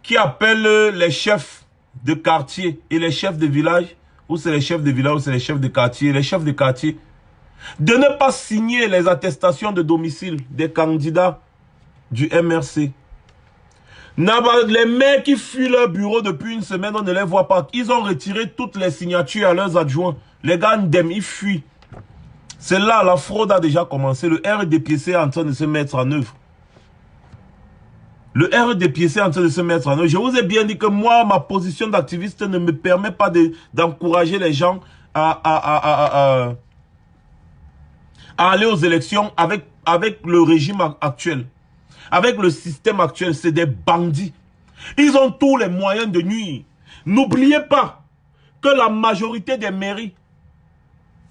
qui appelle les chefs de quartier et les chefs de village, ou c'est les chefs de village ou c'est les chefs de quartier, les chefs de quartier, de ne pas signer les attestations de domicile des candidats du MRC. Les maires qui fuient leur bureau depuis une semaine, on ne les voit pas. Ils ont retiré toutes les signatures à leurs adjoints. Les gars, ils fuient. C'est là, la fraude a déjà commencé. Le RDPC est en train de se mettre en œuvre. Le RDPC est en train de se mettre en œuvre. Je vous ai bien dit que moi, ma position d'activiste ne me permet pas d'encourager les gens à aller aux élections avec le régime actuel. Avec le système actuel, c'est des bandits. Ils ont tous les moyens de nuire. N'oubliez pas que la majorité des mairies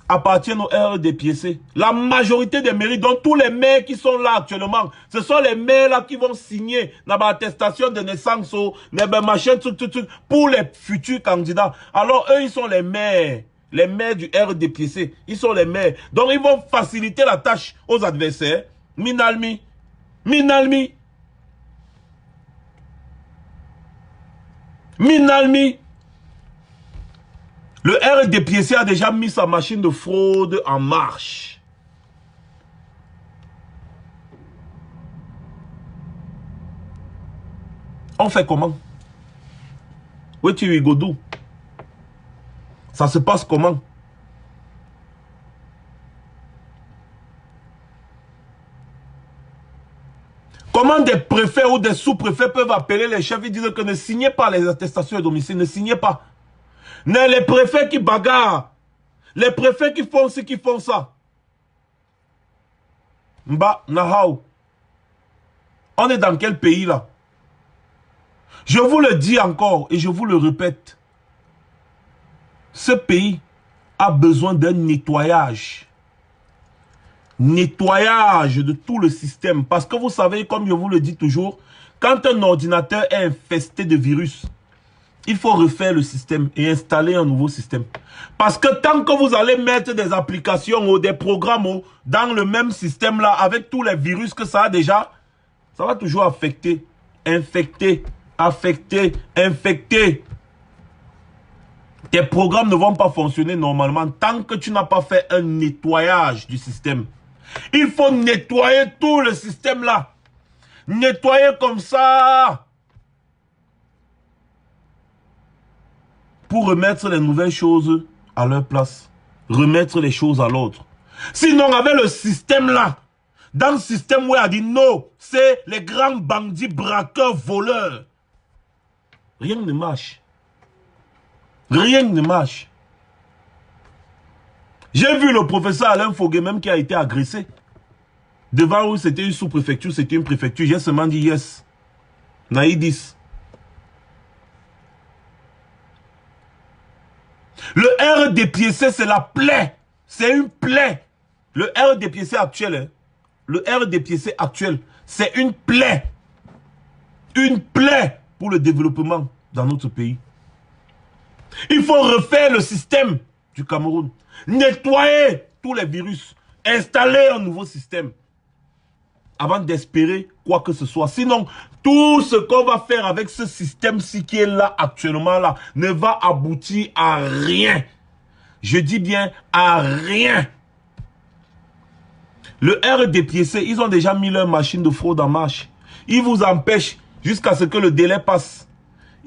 appartiennent au RDPC. La majorité des mairies, donc tous les maires qui sont là actuellement, ce sont les maires là qui vont signer l'attestation de naissance pour les futurs candidats. Alors eux, ils sont les maires du RDPC. Ils sont les maires. Donc ils vont faciliter la tâche aux adversaires. Minalmi. Minalmi. Minalmi. Le RDPC a déjà mis sa machine de fraude en marche. On fait comment? Wetin go do? Ça se passe comment? Comment des préfets ou des sous-préfets peuvent appeler les chefs et dire que ne signez pas les attestations de domicile, ne signez pas. Les préfets qui bagarrent, les préfets qui font ce qui font ça. Mba, Nahao. On est dans quel pays là? Je vous le dis encore et je vous le répète. Ce pays a besoin d'un nettoyage. Nettoyage de tout le système. Parce que vous savez, comme je vous le dis toujours, quand un ordinateur est infesté de virus, il faut refaire le système et installer un nouveau système. Parce que tant que vous allez mettre des applications ou des programmes dans le même système là, avec tous les virus que ça a déjà, ça va toujours affecter, infecter, affecter, infecter. Tes programmes ne vont pas fonctionner normalement tant que tu n'as pas fait un nettoyage du système. Il faut nettoyer tout le système là. Nettoyer comme ça. Pour remettre les nouvelles choses à leur place. Remettre les choses à l'ordre. Sinon, avec le système là, dans le système où il a dit non, c'est les grands bandits, braqueurs, voleurs. Rien ne marche. Rien ne marche. J'ai vu le professeur Alain Foguet même qui a été agressé. Devant où c'était une sous-préfecture, c'était une préfecture. J'ai seulement dit yes. Naïdis. Le RDPC, c'est la plaie. C'est une plaie. Le RDPC actuel, hein, le RDPC actuel, c'est une plaie. Une plaie pour le développement dans notre pays. Il faut refaire le système du Cameroun. Nettoyer tous les virus. Installer un nouveau système. Avant d'espérer quoi que ce soit. Sinon, tout ce qu'on va faire avec ce système-ci qui est là actuellement là ne va aboutir à rien. Je dis bien à rien. Le RDPC, ils ont déjà mis leur machine de fraude en marche. Ils vous empêchent jusqu'à ce que le délai passe.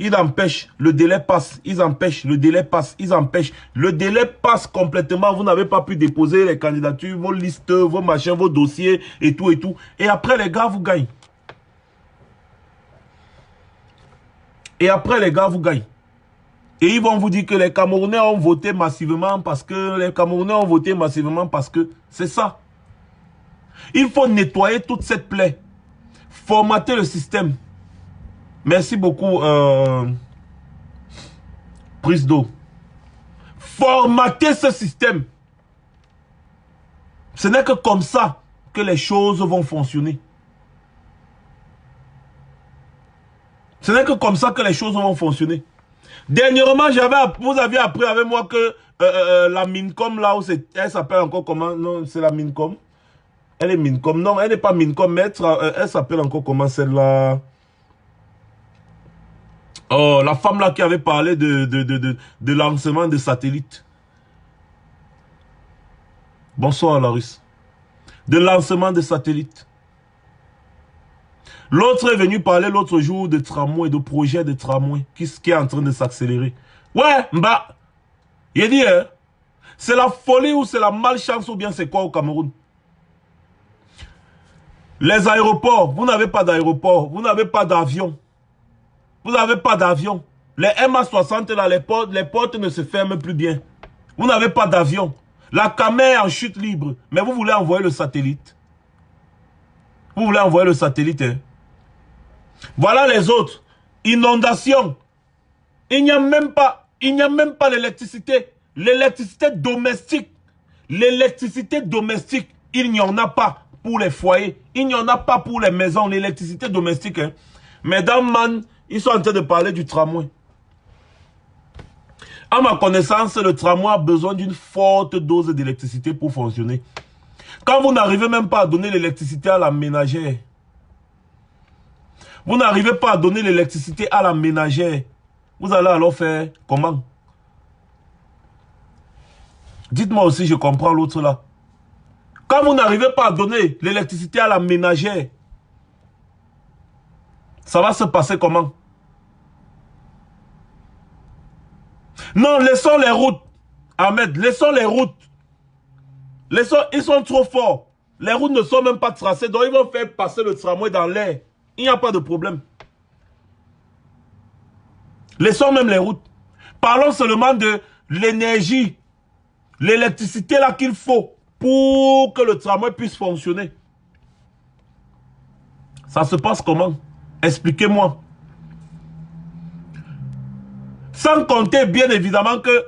Ils empêchent, le délai passe, ils empêchent, le délai passe, ils empêchent. Le délai passe complètement, vous n'avez pas pu déposer les candidatures, vos listes, vos machins, vos dossiers et tout et tout. Et après, les gars vous gagnent. Et après, les gars vous gagnent. Et ils vont vous dire que les Camerounais ont voté massivement parce que les Camerounais ont voté massivement parce que c'est ça. Il faut nettoyer toute cette plaie. Formater le système. Merci beaucoup, prise d'eau. formater ce système. Ce n'est que comme ça que les choses vont fonctionner. Ce n'est que comme ça que les choses vont fonctionner. Dernièrement, vous aviez appris avec moi que la Mincom, là où elle s'appelle encore comment? Non, c'est la Mincom. Elle est Mincom. Non, elle n'est pas Mincom, mais elle s'appelle encore comment celle-là? Oh, la femme là qui avait parlé de lancement de satellites. Bonsoir, Larus. De lancement de satellites. L'autre est venu parler l'autre jour de tramway, de projet de tramway qui est en train de s'accélérer. Ouais, bah, il dit, hein, c'est la folie ou c'est la malchance ou bien c'est quoi au Cameroun? Les aéroports, vous n'avez pas d'aéroport, vous n'avez pas d'avion. Vous n'avez pas d'avion. Les MA60, là, les portes ne se ferment plus bien. Vous n'avez pas d'avion. La caméra est en chute libre, mais vous voulez envoyer le satellite. Vous voulez envoyer le satellite, hein? Voilà les autres. Inondation. Il n'y a même pas l'électricité. L'électricité domestique. L'électricité domestique, il n'y en a pas pour les foyers. Il n'y en a pas pour les maisons. L'électricité domestique, hein. Mesdames, man, ils sont en train de parler du tramway. À ma connaissance, le tramway a besoin d'une forte dose d'électricité pour fonctionner. Quand vous n'arrivez même pas à donner l'électricité à la ménagère, vous n'arrivez pas à donner l'électricité à la ménagère, vous allez alors faire comment? Dites-moi aussi, je comprends l'autre là. Quand vous n'arrivez pas à donner l'électricité à la ménagère, ça va se passer comment? Non, laissons les routes. Ahmed, laissons les routes. Ils sont trop forts. Les routes ne sont même pas tracées, donc ils vont faire passer le tramway dans l'air. Il n'y a pas de problème. Laissons même les routes. Parlons seulement de l'énergie, l'électricité là qu'il faut pour que le tramway puisse fonctionner. Ça se passe comment? Expliquez-moi. Sans compter bien évidemment que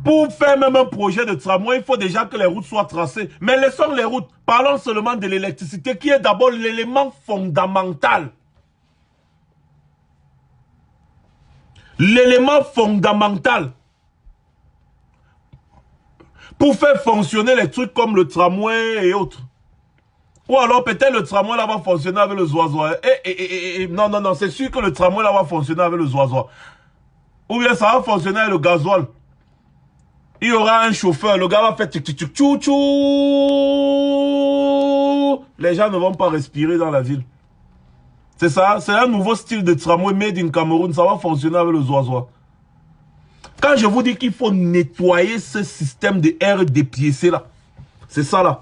pour faire même un projet de tramway, il faut déjà que les routes soient tracées. Mais laissons les routes. Parlons seulement de l'électricité qui est d'abord l'élément fondamental. L'élément fondamental pour faire fonctionner les trucs comme le tramway et autres. Ou alors peut-être le tramway là va fonctionner avec le zoizois. Non, c'est sûr que le tramway là va fonctionner avec le zoizois. Ou bien ça va fonctionner avec le gasoil. Il y aura un chauffeur, le gars va faire tic tic tic tchou tchou. Les gens ne vont pas respirer dans la ville. C'est ça, c'est un nouveau style de tramway made in Cameroun, ça va fonctionner avec le zoizois. Quand je vous dis qu'il faut nettoyer ce système de air dépiécé là, c'est ça là.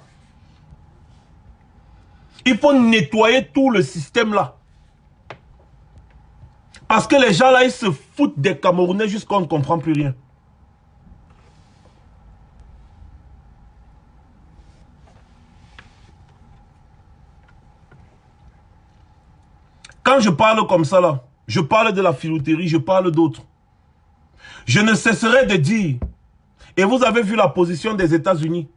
Il faut nettoyer tout le système là. Parce que les gens là, ils se foutent des Camerounais jusqu'on ne comprend plus rien. Quand je parle comme ça là, je parle de la filouterie, je parle d'autres. Je ne cesserai de dire, et vous avez vu la position des États-Unis,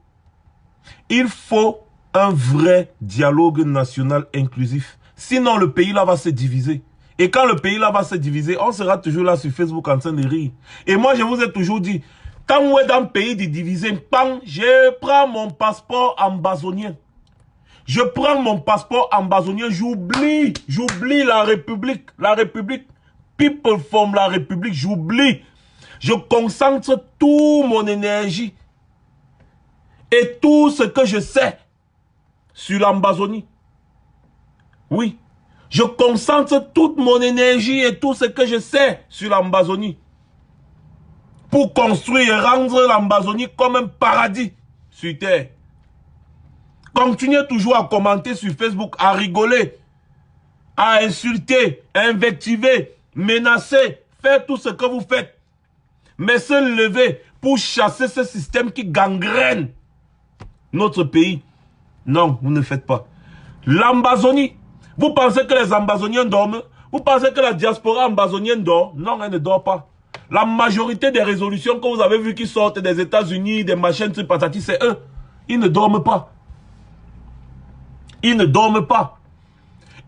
il faut un vrai dialogue national inclusif. Sinon, le pays là va se diviser. Et quand le pays là va se diviser, on sera toujours là sur Facebook en train de rire. Et moi, je vous ai toujours dit, quand vous êtes dans le pays de diviser, je prends mon passeport ambazonien. Je prends mon passeport ambazonien, j'oublie la République. La République, people from la République, j'oublie. Je concentre toute mon énergie et tout ce que je sais sur l'Ambazonie. Oui, je concentre toute mon énergie et tout ce que je sais sur l'Ambazonie pour construire et rendre l'Ambazonie comme un paradis sur terre. Continuez toujours à commenter sur Facebook, à rigoler, à insulter, à invectiver, menacer, faire tout ce que vous faites. Mais se lever pour chasser ce système qui gangrène notre pays. Non, vous ne faites pas. L'Ambazonie, vous pensez que les Ambazoniens dorment? Vous pensez que la diaspora ambazonienne dort? Non, elle ne dort pas. La majorité des résolutions que vous avez vues qui sortent des États-Unis, des machines, patati, c'est eux. Ils ne dorment pas. Ils ne dorment pas.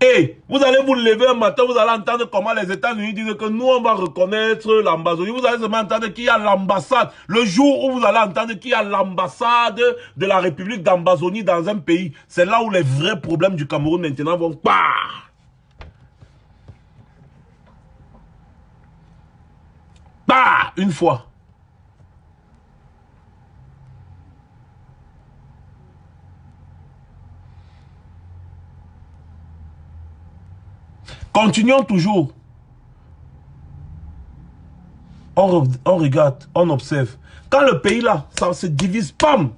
Et vous allez vous lever un matin, vous allez entendre comment les États-Unis disent que nous, on va reconnaître l'Amazonie. Vous allez seulement entendre qu'il y a l'ambassade. Le jour où vous allez entendre qu'il y a l'ambassade de la République d'Amazonie dans un pays, c'est là où les vrais problèmes du Cameroun maintenant vont... Une fois. Continuons toujours. On regarde, on observe. Quand le pays là, ça se divise, pam!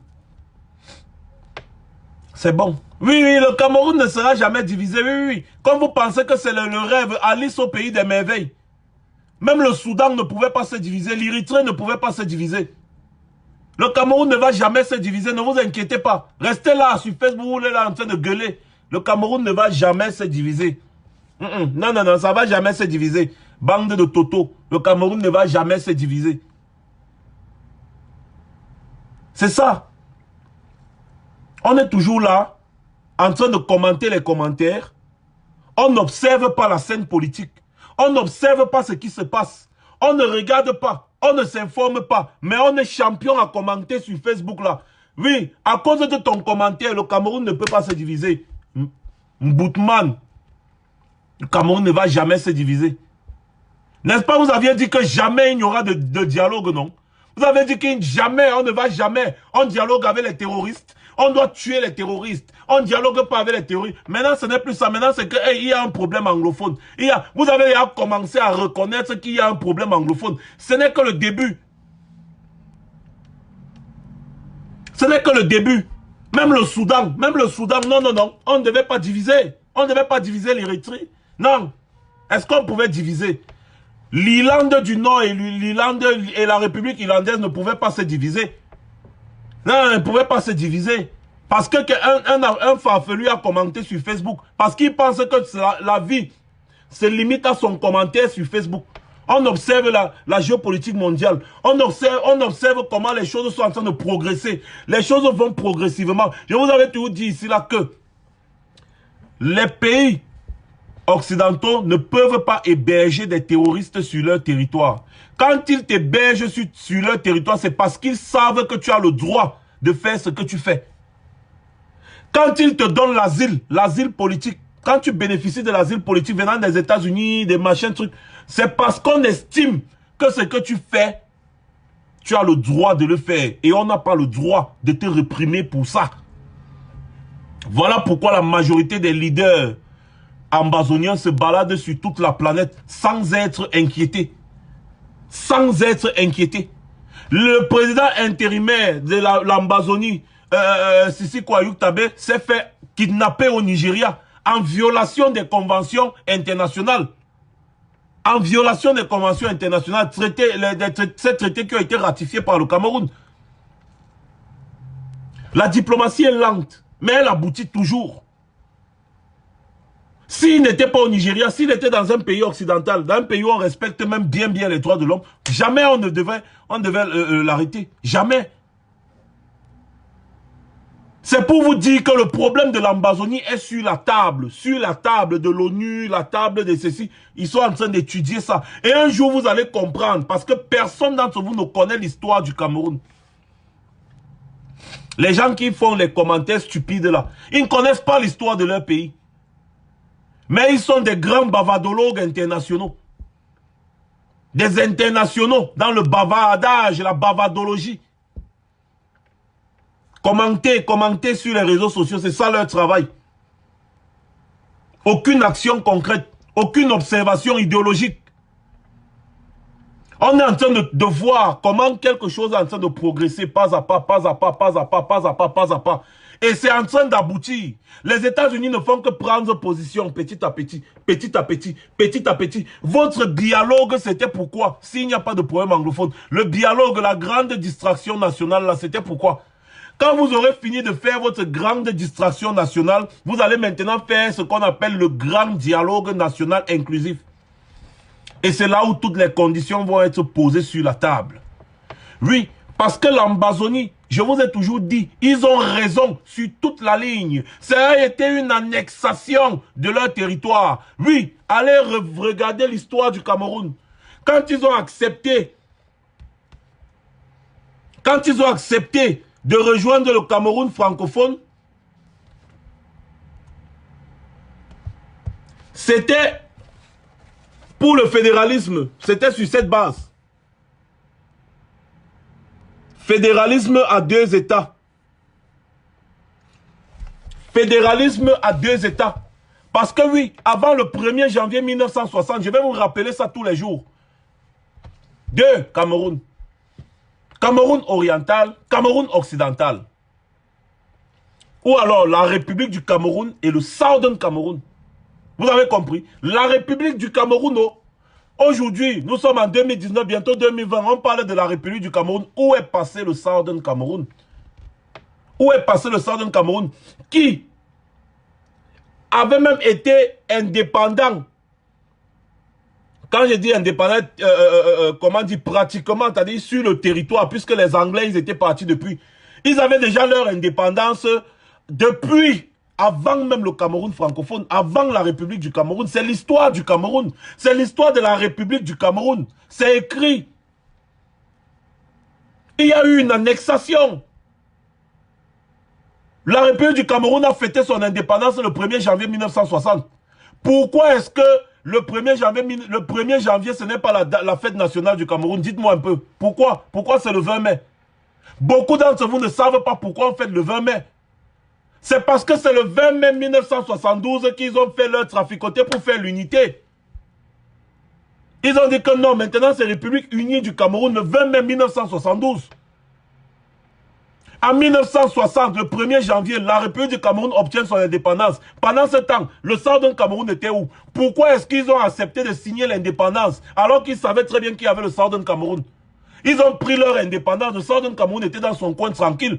C'est bon. Oui, oui, le Cameroun ne sera jamais divisé. Oui, oui, oui. Comme vous pensez que c'est le rêve, Alice au pays des merveilles. Même le Soudan ne pouvait pas se diviser. L'Érythrée ne pouvait pas se diviser. Le Cameroun ne va jamais se diviser. Ne vous inquiétez pas. Restez là sur Facebook, vous êtes là en train de gueuler. Le Cameroun ne va jamais se diviser. Non, non, non, ça ne va jamais se diviser. Bande de Toto. Le Cameroun ne va jamais se diviser. C'est ça. On est toujours là, en train de commenter les commentaires. On n'observe pas la scène politique. On n'observe pas ce qui se passe. On ne regarde pas. On ne s'informe pas. Mais on est champion à commenter sur Facebook là. Oui, à cause de ton commentaire, le Cameroun ne peut pas se diviser. Mboutman. Le Cameroun ne va jamais se diviser. N'est-ce pas, vous aviez dit que jamais il n'y aura de dialogue, non? Vous avez dit que jamais, on ne va jamais, on dialogue avec les terroristes. On doit tuer les terroristes. On ne dialogue pas avec les terroristes. Maintenant, ce n'est plus ça. Maintenant, c'est qu'il y a un problème anglophone. Vous avez commencé à reconnaître qu'il y a un problème anglophone. Ce n'est que le début. Ce n'est que le début. Même le Soudan, non, non, non. On ne devait pas diviser. On ne devait pas diviser l'Érythrée. Non. Est-ce qu'on pouvait diviser? L'Irlande du Nord et l'Irlande et la République irlandaise ne pouvaient pas se diviser. Non, ils ne pouvaient pas se diviser. Parce que un farfelu a commenté sur Facebook. Parce qu'il pense que la vie se limite à son commentaire sur Facebook. On observe la géopolitique mondiale. On observe comment les choses sont en train de progresser. Les choses vont progressivement. Je vous avais toujours dit ici là que les pays occidentaux ne peuvent pas héberger des terroristes sur leur territoire. Quand ils t'hébergent sur leur territoire, c'est parce qu'ils savent que tu as le droit de faire ce que tu fais. Quand ils te donnent l'asile politique, quand tu bénéficies de l'asile politique venant des États-Unis, des machins, trucs, c'est parce qu'on estime que ce que tu fais, tu as le droit de le faire. Et on n'a pas le droit de te réprimer pour ça. Voilà pourquoi la majorité des leaders amazoniens se baladent sur toute la planète sans être inquiétés. Sans être inquiétés. Le président intérimaire de l'Amazonie, Sissi Kwayouk Tabe, s'est fait kidnapper au Nigeria en violation des conventions internationales. En violation des conventions internationales, ces traités qui ont été ratifiés par le Cameroun. La diplomatie est lente, mais elle aboutit toujours. S'il n'était pas au Nigeria, s'il était dans un pays occidental, dans un pays où on respecte même bien les droits de l'homme, jamais on devait l'arrêter. Jamais. C'est pour vous dire que le problème de l'Amazonie est sur la table de l'ONU, la table de ceci. Ils sont en train d'étudier ça. Et un jour, vous allez comprendre, parce que personne d'entre vous ne connaît l'histoire du Cameroun. Les gens qui font les commentaires stupides là, ils ne connaissent pas l'histoire de leur pays. Mais ils sont des grands bavardologues internationaux. Des internationaux dans le bavardage, la bavardologie. Commenter sur les réseaux sociaux, c'est ça leur travail. Aucune action concrète, aucune observation idéologique. On est en train de voir comment quelque chose est en train de progresser pas à pas, pas à pas, pas à pas, pas à pas, pas à pas. Et c'est en train d'aboutir. Les États-Unis ne font que prendre position petit à petit, petit à petit, petit à petit. Votre dialogue, c'était pourquoi? S'il n'y a pas de problème anglophone, le dialogue, la grande distraction nationale, là, c'était pourquoi? Quand vous aurez fini de faire votre grande distraction nationale, vous allez maintenant faire ce qu'on appelle le grand dialogue national inclusif. Et c'est là où toutes les conditions vont être posées sur la table. Oui, parce que l'Ambazonie, je vous ai toujours dit, ils ont raison sur toute la ligne. Ça a été une annexation de leur territoire. Oui, allez regarder l'histoire du Cameroun. Quand ils ont accepté de rejoindre le Cameroun francophone, c'était pour le fédéralisme. C'était sur cette base. Fédéralisme à 2 États. Fédéralisme à 2 États. Parce que oui, avant le 1er janvier 1960, je vais vous rappeler ça tous les jours. 2 Cameroun. Cameroun oriental, Cameroun occidental. Ou alors la République du Cameroun et le Southern Cameroun. Vous avez compris? La République du Cameroun, aujourd'hui, nous sommes en 2019, bientôt 2020, on parle de la République du Cameroun. Où est passé le Southern Cameroun? Où est passé le Southern Cameroun? Qui avait même été indépendant. Quand je dis indépendant, comment dire, pratiquement, c'est-à-dire sur le territoire, puisque les Anglais, ils étaient partis depuis. Ils avaient déjà leur indépendance depuis, avant même le Cameroun francophone, avant la République du Cameroun. C'est l'histoire du Cameroun. C'est l'histoire de la République du Cameroun. C'est écrit. Il y a eu une annexation. La République du Cameroun a fêté son indépendance le 1er janvier 1960. Pourquoi est-ce que le 1er janvier, ce n'est pas la fête nationale du Cameroun? Dites-moi un peu. Pourquoi? Pourquoi c'est le 20 mai? Beaucoup d'entre vous ne savent pas pourquoi on fête le 20 mai. C'est parce que c'est le 20 mai 1972 qu'ils ont fait leur traficoté pour faire l'unité. Ils ont dit que non, maintenant c'est République unie du Cameroun le 20 mai 1972. En 1960, le 1er janvier, la République du Cameroun obtient son indépendance. Pendant ce temps, le Southern Cameroun était où? Pourquoi est-ce qu'ils ont accepté de signer l'indépendance alors qu'ils savaient très bien qu'il y avait le Southern Cameroun? Ils ont pris leur indépendance. Le Southern Cameroun était dans son coin tranquille.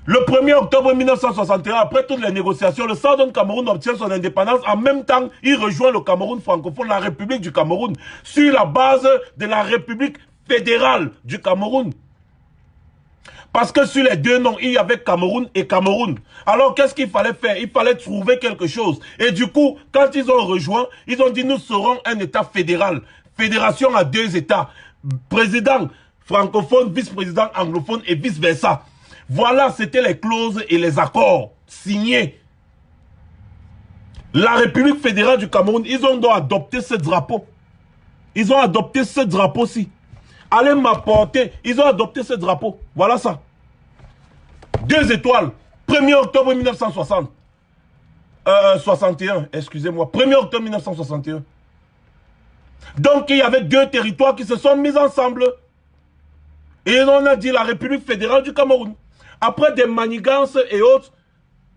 Le 1er octobre 1961, après toutes les négociations, le Southern Cameroun obtient son indépendance. En même temps, il rejoint le Cameroun francophone, la République du Cameroun, sur la base de la République fédérale du Cameroun. Parce que sur les deux noms, il y avait Cameroun et Cameroun. Alors, qu'est-ce qu'il fallait faire? Il fallait trouver quelque chose. Et du coup, quand ils ont rejoint, ils ont dit, nous serons un État fédéral. Fédération à 2 États. Président francophone, vice-président anglophone et vice-versa. Voilà, c'était les clauses et les accords signés. La République fédérale du Cameroun, ils ont donc adopté ce drapeau. Ils ont adopté ce drapeau-ci. Allez m'apporter. Ils ont adopté ce drapeau. Voilà ça. 2 étoiles. 1er octobre 1960. 61, excusez-moi. 1er octobre 1961. Donc, il y avait 2 territoires qui se sont mis ensemble. Et on a dit la République fédérale du Cameroun. Après des manigances et autres,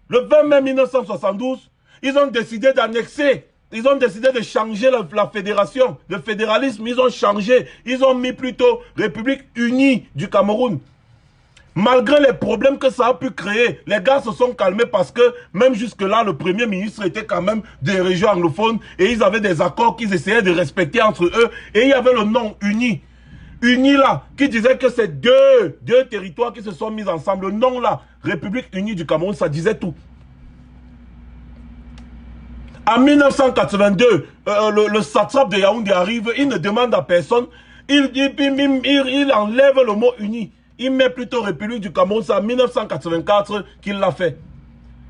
le 20 mai 1972, ils ont décidé d'annexer. Ils ont décidé de changer la fédération, le fédéralisme, ils ont changé. Ils ont mis plutôt République unie du Cameroun. Malgré les problèmes que ça a pu créer, les gars se sont calmés parce que même jusque-là, le Premier ministre était quand même des régions anglophones et ils avaient des accords qu'ils essayaient de respecter entre eux. Et il y avait le nom uni. Uni là, qui disait que c'est deux territoires qui se sont mis ensemble. Le nom là, République unie du Cameroun, ça disait tout. En 1982, le satrape de Yaoundé arrive, il ne demande à personne, il enlève le mot uni. Il met plutôt République du Cameroun, c'est en 1984 qu'il l'a fait.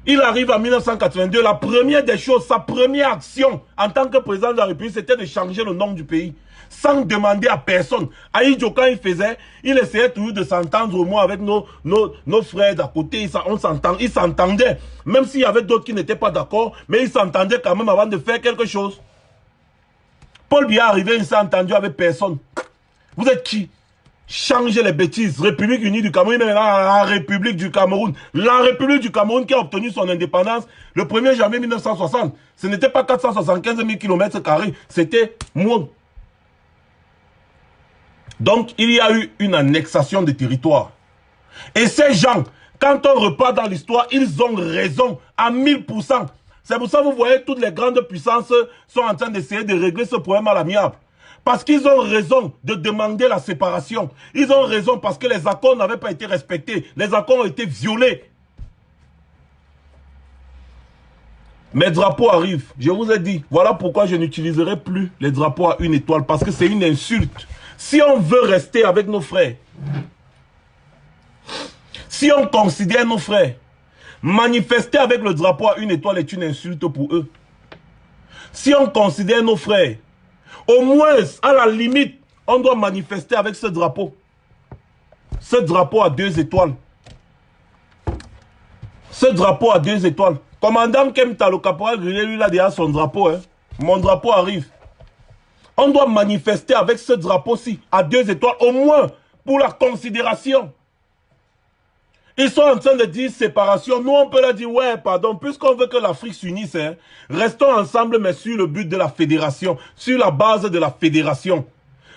Il arrive en 1982, la première des choses, sa première action en tant que président de la République, c'était de changer le nom du pays. Sans demander à personne. Aïdjo, quand il faisait, il essayait toujours de s'entendre au moins avec nos frères d'à côté. Il s'entendait. Même s'il y avait d'autres qui n'étaient pas d'accord, mais il s'entendait quand même avant de faire quelque chose. Paul Biya est arrivé, il ne s'est entendu avec personne. Vous êtes qui? Changez les bêtises. République unie du Cameroun, mais la République du Cameroun. La République du Cameroun qui a obtenu son indépendance le 1er janvier 1960. Ce n'était pas 475 000 km², c'était moins. Donc, il y a eu une annexation de territoire. Et ces gens, quand on repart dans l'histoire, ils ont raison à 1000%. C'est pour ça que vous voyez toutes les grandes puissances sont en train d'essayer de régler ce problème à l'amiable. Parce qu'ils ont raison de demander la séparation. Ils ont raison parce que les accords n'avaient pas été respectés. Les accords ont été violés. Mes drapeaux arrivent. Je vous ai dit, voilà pourquoi je n'utiliserai plus les drapeaux à une étoile. Parce que c'est une insulte. Si on veut rester avec nos frères, si on considère nos frères, manifester avec le drapeau à une étoile est une insulte pour eux. Si on considère nos frères, au moins, à la limite, on doit manifester avec ce drapeau. Ce drapeau à 2 étoiles. Ce drapeau à 2 étoiles. Commandant Kemta, le caporal Grillet, lui, il a déjà son drapeau. Hein. Mon drapeau arrive. On doit manifester avec ce drapeau-ci, à 2 étoiles, au moins, pour la considération. Ils sont en train de dire séparation. Nous, on peut leur dire, ouais, pardon, puisqu'on veut que l'Afrique s'unisse, hein, restons ensemble, mais sur le but de la fédération, sur la base de la fédération.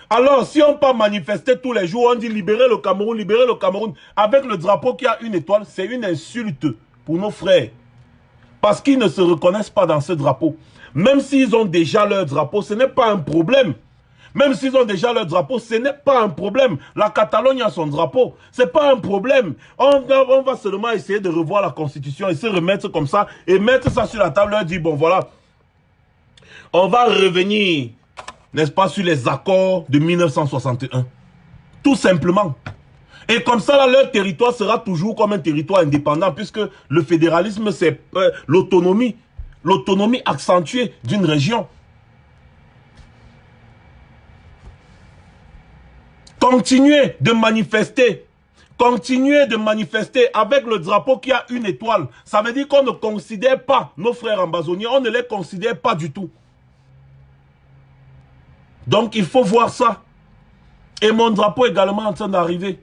Alors, si on peut manifester tous les jours, on dit libérer le Cameroun, avec le drapeau qui a une étoile, c'est une insulte pour nos frères. Parce qu'ils ne se reconnaissent pas dans ce drapeau. Même s'ils ont déjà leur drapeau, ce n'est pas un problème. Même s'ils ont déjà leur drapeau, ce n'est pas un problème. La Catalogne a son drapeau. Ce n'est pas un problème. On va seulement essayer de revoir la Constitution et se remettre comme ça et mettre ça sur la table et leur dire, bon voilà, on va revenir, n'est-ce pas, sur les accords de 1961. Tout simplement. Et comme ça, là, leur territoire sera toujours comme un territoire indépendant puisque le fédéralisme, c'est l'autonomie. L'autonomie accentuée d'une région. Continuez de manifester. Continuez de manifester avec le drapeau qui a une étoile. Ça veut dire qu'on ne considère pas nos frères ambazoniens. On ne les considère pas du tout. Donc, il faut voir ça. Et mon drapeau est également en train d'arriver.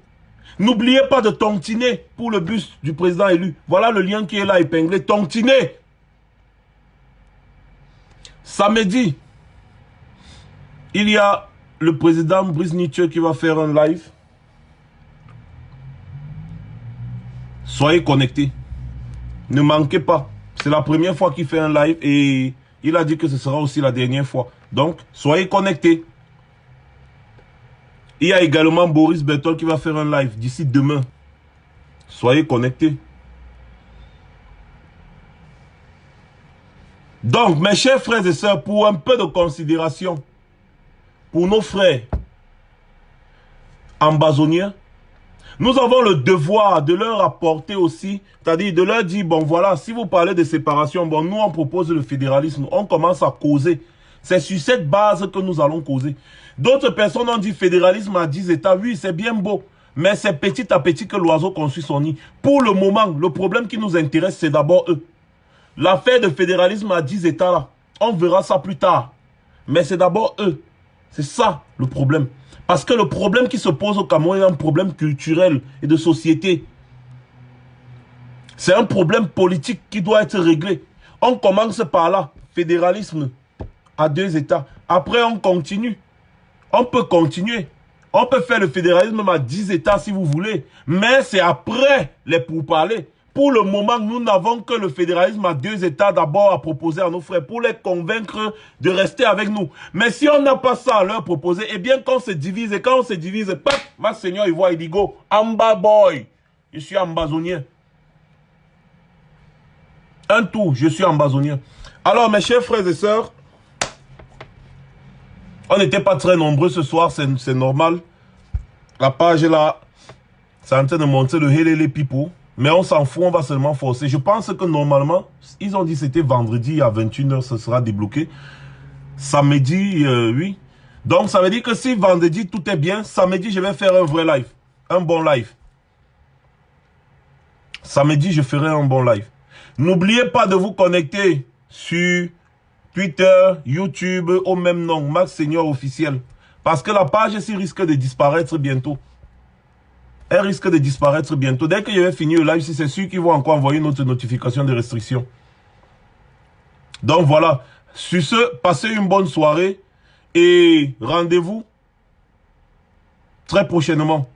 N'oubliez pas de tontiner pour le bus du président élu. Voilà le lien qui est là épinglé. Tontiner. Samedi, il y a le président Brice Nietzsche qui va faire un live. Soyez connectés. Ne manquez pas. C'est la première fois qu'il fait un live et il a dit que ce sera aussi la dernière fois. Donc, soyez connectés. Il y a également Boris Bertol qui va faire un live d'ici demain. Soyez connectés. Donc, mes chers frères et sœurs, pour un peu de considération pour nos frères ambazoniens, nous avons le devoir de leur apporter aussi, c'est-à-dire de leur dire, bon voilà, si vous parlez de séparation, bon nous on propose le fédéralisme, on commence à causer. C'est sur cette base que nous allons causer. D'autres personnes ont dit fédéralisme à 10 États, oui c'est bien beau, mais c'est petit à petit que l'oiseau construit son nid. Pour le moment, le problème qui nous intéresse, c'est d'abord eux. L'affaire de fédéralisme à 10 États là, on verra ça plus tard. Mais c'est d'abord eux. C'est ça le problème. Parce que le problème qui se pose au Cameroun est un problème culturel et de société. C'est un problème politique qui doit être réglé. On commence par là, fédéralisme à 2 États. Après, on continue. On peut continuer. On peut faire le fédéralisme à 10 États si vous voulez. Mais c'est après les pourparlers. Pour le moment, nous n'avons que le fédéralisme à 2 États d'abord à proposer à nos frères pour les convaincre de rester avec nous. Mais si on n'a pas ça à leur proposer, eh bien qu'on se divise. Et quand on se divise, paf, ma seigneur, il voit, il dit go, Amba boy, je suis ambazonien. Un tout, je suis ambazonien. Alors mes chers frères et sœurs, on n'était pas très nombreux ce soir, c'est normal. La page est là, c'est en train de montrer le Helele Pipo. Mais on s'en fout, on va seulement forcer. Je pense que normalement, ils ont dit que c'était vendredi à 21h, ce sera débloqué. Samedi, oui. Donc ça veut dire que si vendredi tout est bien, samedi je vais faire un vrai live. Un bon live. Samedi je ferai un bon live. N'oubliez pas de vous connecter sur Twitter, YouTube, au même nom, Max Senior officiel. Parce que la page ici risque de disparaître bientôt. Elle risque de disparaître bientôt. Dès que je vais finir le live, c'est sûr qu'ils vont encore envoyer une autre notification de restriction. Donc voilà. Sur ce, passez une bonne soirée et rendez-vous très prochainement